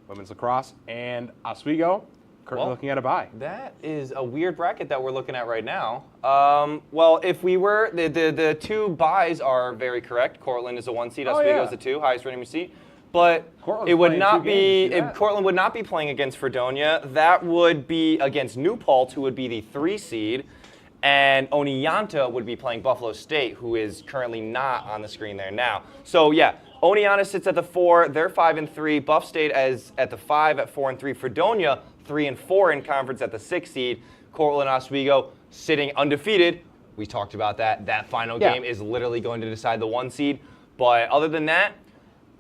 Women's lacrosse and Oswego currently looking at a bye. That is a weird bracket that we're looking at right now. Well, if we were, the 2 byes are very correct. Cortland is a 1 seed, Oswego is a 2, highest rating seed. But Cortland's it would not playing 2 games, be, Cortland would not be playing against Fredonia. That would be against New Paltz, who would be the 3 seed. And Oneonta would be playing Buffalo State, who is currently not on the screen there now. So yeah, Oneonta sits at the 4. They're 5-3. Buff State is at the 5 at 4-3. Fredonia 3-4 in conference at the 6 seed. Cortland Oswego sitting undefeated. We talked about that. That final game is literally going to decide the 1 seed. But other than that,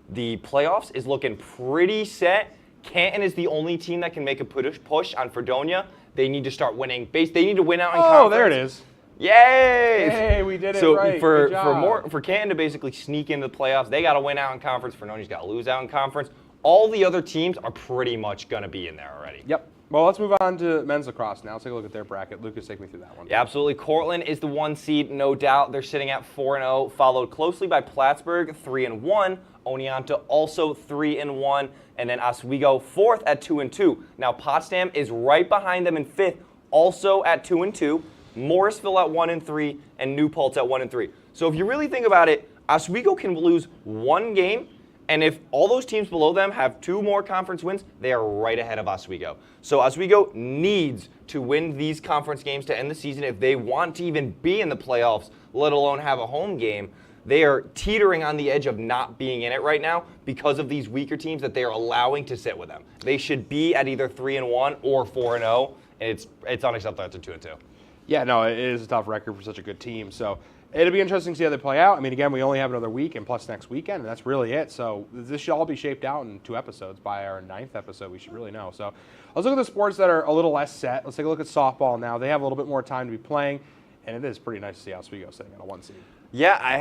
the playoffs is looking pretty set. Canton is the only team that can make a push on Fredonia. They need to start winning. They need to win out in conference. Oh, there it is. Yay! Hey, we did it so right. for Canton to basically sneak into the playoffs, they got to win out in conference. Fredonia's got to lose out in conference. all the other teams are pretty much going to be in there already. Yep. Well, let's move on to men's lacrosse now. Let's take a look at their bracket. Lucas, take me through that one. Yeah, absolutely. Cortland is the 1 seed, no doubt. They're sitting at 4-0, followed closely by Plattsburgh, 3-1. Oneonta also 3-1, and then Oswego 4th at 2-2. Now Potsdam is right behind them in 5th, also at 2-2. Morrisville at 1-3, and New Paltz at 1-3. So if you really think about it, Oswego can lose one game, and if all those teams below them have 2 more conference wins, they are right ahead of Oswego. So Oswego needs to win these conference games to end the season if they want to even be in the playoffs, let alone have a home game. They are teetering on the edge of not being in it right now because of these weaker teams that they are allowing to sit with them. They should be at either 3-1 or 4-0, and it's unacceptable to 2-2. Yeah, no, it is a tough record for such a good team. So it'll be interesting to see how they play out. I mean, again, we only have another week and plus next weekend, and that's really it. So this should all be shaped out in 2 episodes. By our 9th episode, we should really know. So let's look at the sports that are a little less set. Let's take a look at softball now. They have a little bit more time to be playing, and it is pretty nice to see Oswego sitting on a 1 seed. Yeah, I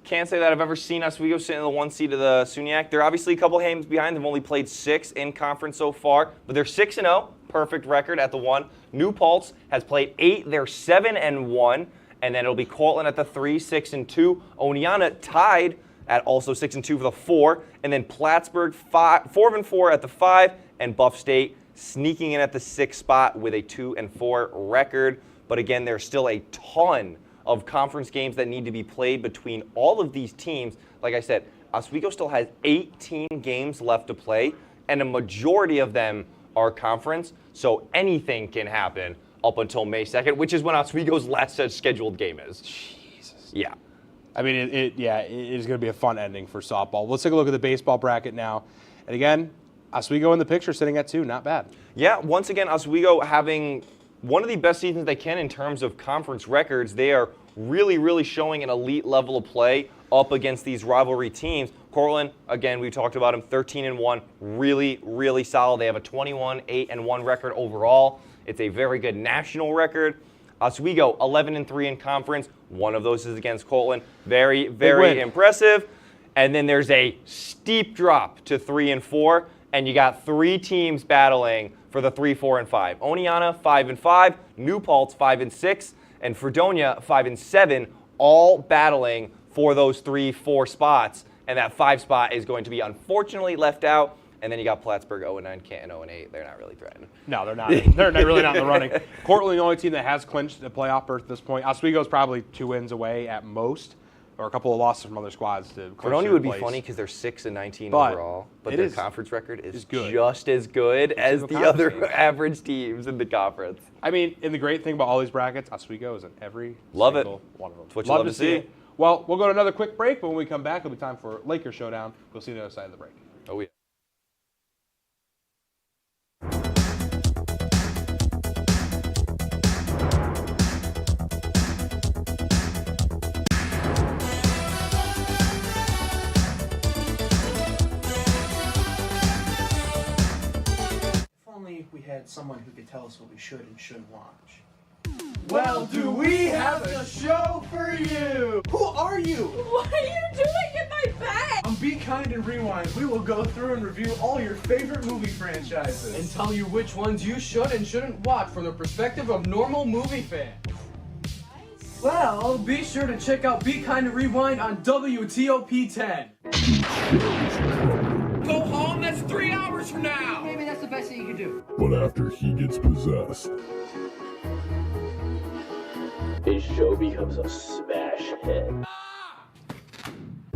can't say that I've ever seen Oswego sit in the 1 seed of the SUNY. They're obviously a couple games behind. They've only played 6 in conference so far, but they're 6-0, perfect record at the 1. New Paltz has played 8. They're 7-1, and then it'll be Cortland at the 3, 6-2. Oneonta tied at also 6-2 for the 4, and then Plattsburgh 4-4 at the 5, and Buff State sneaking in at the 6th spot with a 2-4 record. But again, there's still a ton of conference games that need to be played between all of these teams. Like I said, Oswego still has 18 games left to play, and a majority of them are conference, so anything can happen up until May 2nd, which is when Oswego's last scheduled game is. Jesus. Yeah. I mean, it is going to be a fun ending for softball. Let's take a look at the baseball bracket now. And again, Oswego in the picture sitting at 2, not bad. Yeah, once again, Oswego having one of the best seasons they can in terms of conference records. They are really, really showing an elite level of play up against these rivalry teams. Cortland, again, we talked about him, 13-1, really, really solid. They have a 21-8-1 record overall. It's a very good national record. Oswego, 11-3 in conference. One of those is against Cortland. Very, very impressive. And then there's a steep drop to 3-4, and you got 3 teams battling for the 3, 4, and 5. Oneonta 5-5, New Paltz 5-6, and Fredonia 5-7, all battling for those 3, 4 spots. And that 5 spot is going to be unfortunately left out. And then you got Plattsburgh 0-9, Canton 0-8. They're not really threatened. No, they're not. They're really not in the running. Cortland, the only team that has clinched the playoff berth at this point. Oswego's probably 2 wins away at most, or a couple of losses from other squads to clinch Fredonia would be place. funny because they're 6-19 overall, but their conference record is just as good as the other average teams in the conference. I mean, and the great thing about all these brackets, Oswego is in every Love single it. one of them. It's what you love to see. it. Well, we'll go to another quick break, but when we come back, it'll be time for Laker Showdown. We'll see you on the other side of the break. Oh, yeah. We had someone who could tell us what we should and shouldn't watch. Well, do we have a show for you? Who are you? What are you doing in my bed? On Be Kind and Rewind, we will go through and review all your favorite movie franchises and tell you which ones you should and shouldn't watch from the perspective of normal movie fans. Well, be sure to check out Be Kind and Rewind on WTOP-10. Go home, that's 3 hours from now. Maybe that's the best thing you can do. But after he gets possessed, his show becomes a smash hit.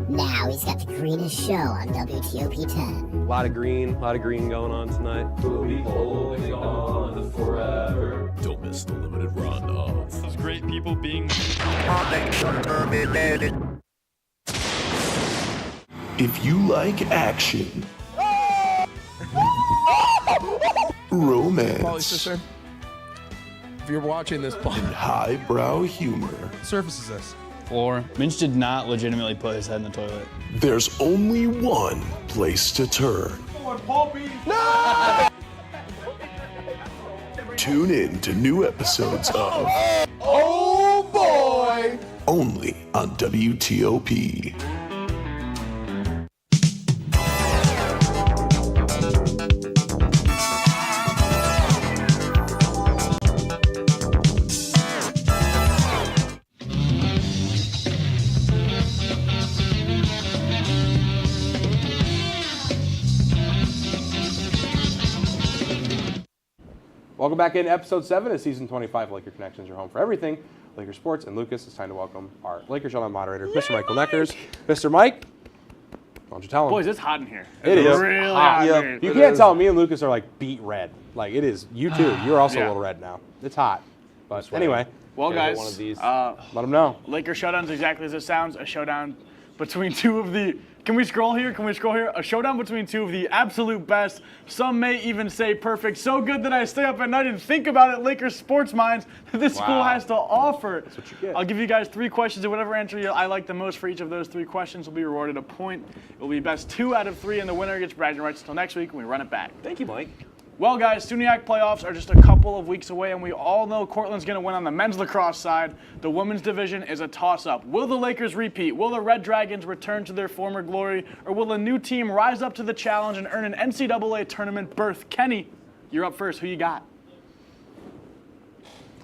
Now he's got the greenest show on WTOP-10. A lot of green going on tonight. We'll be holding on forever. Don't miss the limited run of Those great people being. If you like action, romance, Polly sister, if you're watching this, and highbrow humor, surface is this. Floor. Minch did not legitimately put his head in the toilet. there's only one place to turn. No! Tune in to new episodes of Oh boy! only on WTOP. Welcome back into episode 7 of season 25 Laker Connections, your home for everything Laker sports. And Lucas, it's time to welcome our Lakers General Moderator, Mr. Michael Neckers. Mr. Mike, why don't you tell him? Boys, it's hot in here. It is really hot. in here. You can't tell me and Lucas are like beet red. Like it is. You too. You're also a little red now. It's hot. But anyway. Well, guys, one of these. Let them know. Laker showdown's exactly as it sounds. A showdown between two of the. Can we scroll here? Can we scroll here? A showdown between two of the absolute best. Some may even say perfect. So good that I stay up at night and think about it. Lakers sports minds that this school has to offer. That's what you get. I'll give you guys 3 questions, and whatever answer I like the most for each of those 3 questions will be rewarded a point. It will be best 2 out of 3, and the winner gets bragging rights until next week when we run it back. Thank you, Mike. Well, guys, SUNY playoffs are just a couple of weeks away, and we all know Cortland's going to win on the men's lacrosse side. The women's division is a toss-up. Will the Lakers repeat? Will the Red Dragons return to their former glory? Or will a new team rise up to the challenge and earn an NCAA tournament berth? Kenny, you're up first. Who you got?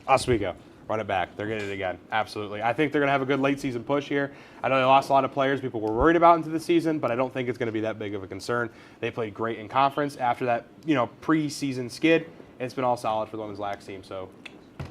Oswego. Run it back. They're getting it again. Absolutely. I think they're going to have a good late season push here. I know they lost a lot of players people were worried about into the season, but I don't think it's going to be that big of a concern. They played great in conference after that, preseason skid. It's been all solid for the women's lax team, so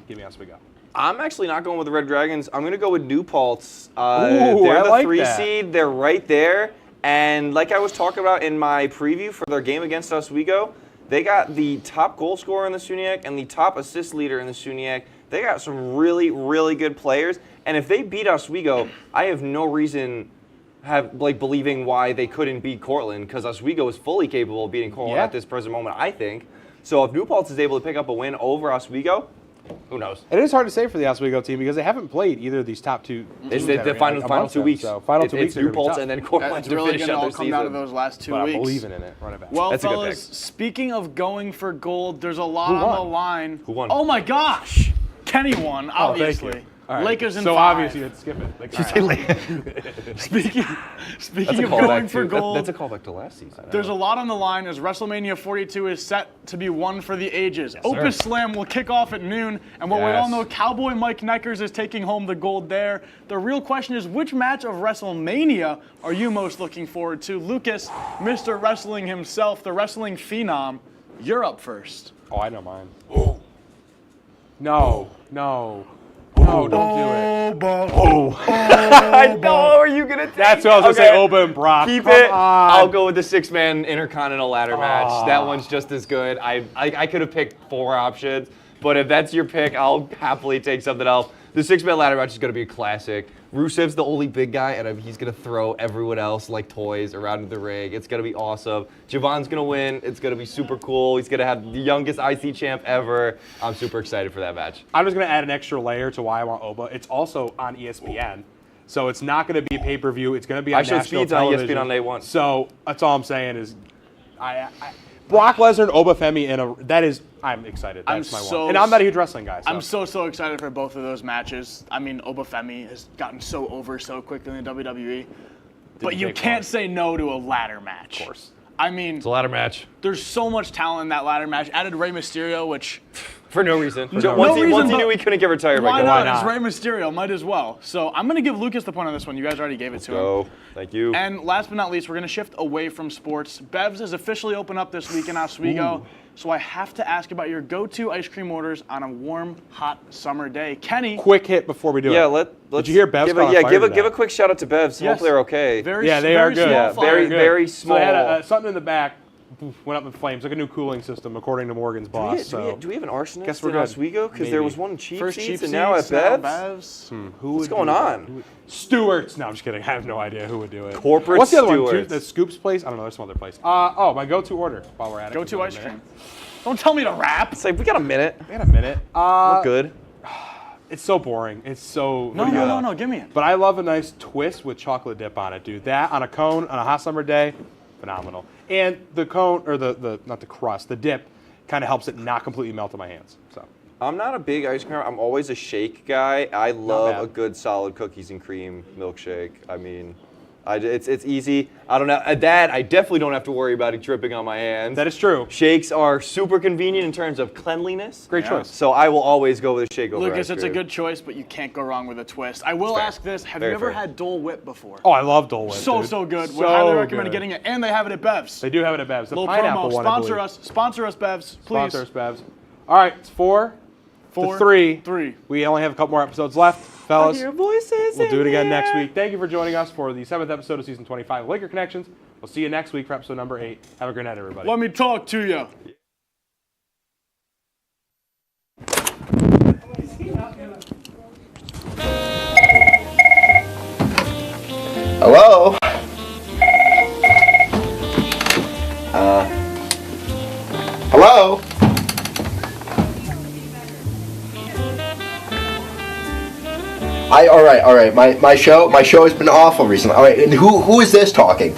give me Oswego. I'm actually not going with the Red Dragons. I'm going to go with New Paltz. Ooh, they're the I like 3 that. seed. They're right there. And like I was talking about in my preview for their game against Oswego, they got the top goal scorer in the SUNY and the top assist leader in the SUNY. They got some really, really good players. And if they beat Oswego, I have no reason believing why they couldn't beat Cortland, because Oswego is fully capable of beating Cortland at this present moment, I think. So if New Paltz is able to pick up a win over Oswego, who knows? It is hard to say for the Oswego team because they haven't played either of these top 2 It's teams the final 2 weeks. So final 2 weeks It's New Paltz and then Cortland It's to really finish going to out all their come season. down to those last 2 But weeks. I'm believing in it. Run it back. Well, That's a good fellas, pick. speaking of going for gold, there's a lot Who on won? the line. Who won? Oh, my gosh. Kenny won, obviously. Thank you. All right. Lakers in so 5. obviously you had to skip it. Like, Speaking of going for gold, That's a callback to last season. there's a lot on the line as WrestleMania 42 is set to be one for the ages. Opus Slam will kick off at noon, and what we all know, Cowboy Mike Neckers is taking home the gold there. The real question is, which match of WrestleMania are you most looking forward to? Lucas, Mr. Wrestling himself, the wrestling phenom, you're up first. Oh, I know mine. No, don't do it. I know. Are you gonna? That's what I was gonna say. Oba and Brock. Keep Come it. on. I'll go with the 6-man Intercontinental Ladder match. That one's just as good. I could have picked 4 options, but if that's your pick, I'll happily take something else. The 6-man ladder match is gonna be a classic. Rusev's the only big guy, and he's gonna throw everyone else like toys around the ring. It's gonna be awesome. Javon's gonna win. It's gonna be super cool. He's gonna have the youngest IC champ ever. I'm super excited for that match. I'm just going to add an extra layer to why I want Oba. It's also on ESPN, so it's not going to be pay-per-view. It's going to be on Actually, national Speed's on television. ESPN on day 1. So that's all I'm saying is, Brock Lesnar and Oba Femi, I'm excited. That's my one. And I'm not a huge wrestling guy. So. I'm so excited for both of those matches. I mean, Oba Femi has gotten so over so quickly in the WWE, but you can't say no to a ladder match. Of course. I mean, It's a ladder match. there's so much talent in that ladder match. Added Rey Mysterio, which For no reason. No Once reason, he but knew he couldn't get retired, why by not? God. It's Rey Mysterio, might as well. So I'm going to give Lucas the point on this one. You guys already gave it to him. Go. Thank you. And last but not least, we're going to shift away from sports. Bev's has officially opened up this week in Oswego, so I have to ask about your go-to ice cream orders on a warm, hot summer day. Kenny. Quick hit before we do it. Let's. Did you hear Bev's give caught on fire give a quick shout out to Bev's. Yes. Hopefully they're okay. They are good. Yeah, very small. So they had something in the back. Went up in flames, like a new cooling system, according to Morgan's boss. Do we have an arsonist Guess we're in good. Oswego? Because there was one in Cheap First Seats Cheap and now at Seats, now Bev's. What's going on? Stewart's. No, I'm just kidding. I have no idea who would do it. Corporate What's the other one? Stewart's. The Scoops place? I don't know. There's some other place. My go-to order while we're at it. Go-to ice cream. Don't tell me to rap. It's like, we got a minute. We got a minute. We're good. It's so boring. It's so No, give me it. But I love a nice twist with chocolate dip on it, dude. That on a cone on a hot summer day, phenomenal. And the cone, or not the crust, the dip, kind of helps it not completely melt in my hands. So I'm not a big ice cream. I'm always a shake guy. I love a good solid cookies and cream milkshake. I mean, it's easy. I don't know. That I definitely don't have to worry about it dripping on my hands. That is true. Shakes are super convenient in terms of cleanliness. Great choice. So I will always go with a shake over Lucas, ice it's a cream. good choice, but you can't go wrong with a twist. I will ask this: have you ever had Dole Whip before? Oh, I love Dole Whip. So dude. good. So Would highly recommend good. getting it, and they have it at Bev's. They do have it at Bev's. The Little pineapple promo. one, I Sponsor believe. us. Sponsor us, Bev's. Please. Sponsor us, Bev's. All right, it's 4 4 to 3. 3. We only have a couple more episodes left, fellas. Your voices. We'll do it again next week. Thank you for joining us for the 7th episode of season 25 of Laker Connections. We'll see you next week for episode number 8. Have a great night, everybody. Let me talk to you. Hello? Hello? All right. My show has been awful recently. All right, and who is this talking?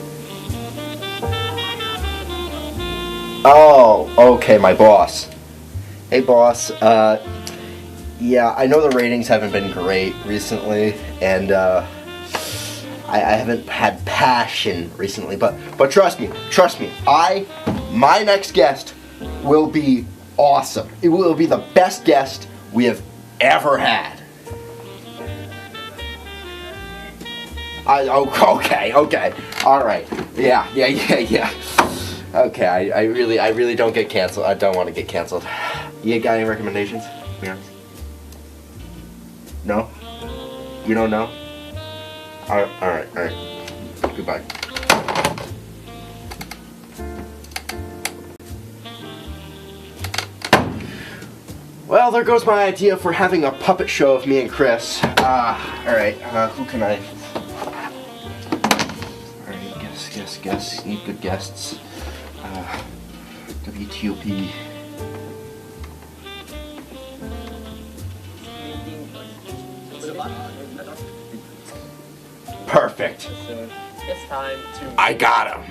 Oh, okay, my boss. Hey, boss. Yeah, I know the ratings haven't been great recently, and I haven't had passion recently, but trust me, my next guest will be awesome. It will be the best guest we have ever had. Okay, all right, yeah. Okay, I really don't get canceled. I don't want to get canceled. You got any recommendations? Yeah. No? You don't know? All right. Goodbye. Well, there goes my idea for having a puppet show of me and Chris. Alright, who can I... Alright, guess. Need good guests. WTOP. Perfect. It's time to... I got him.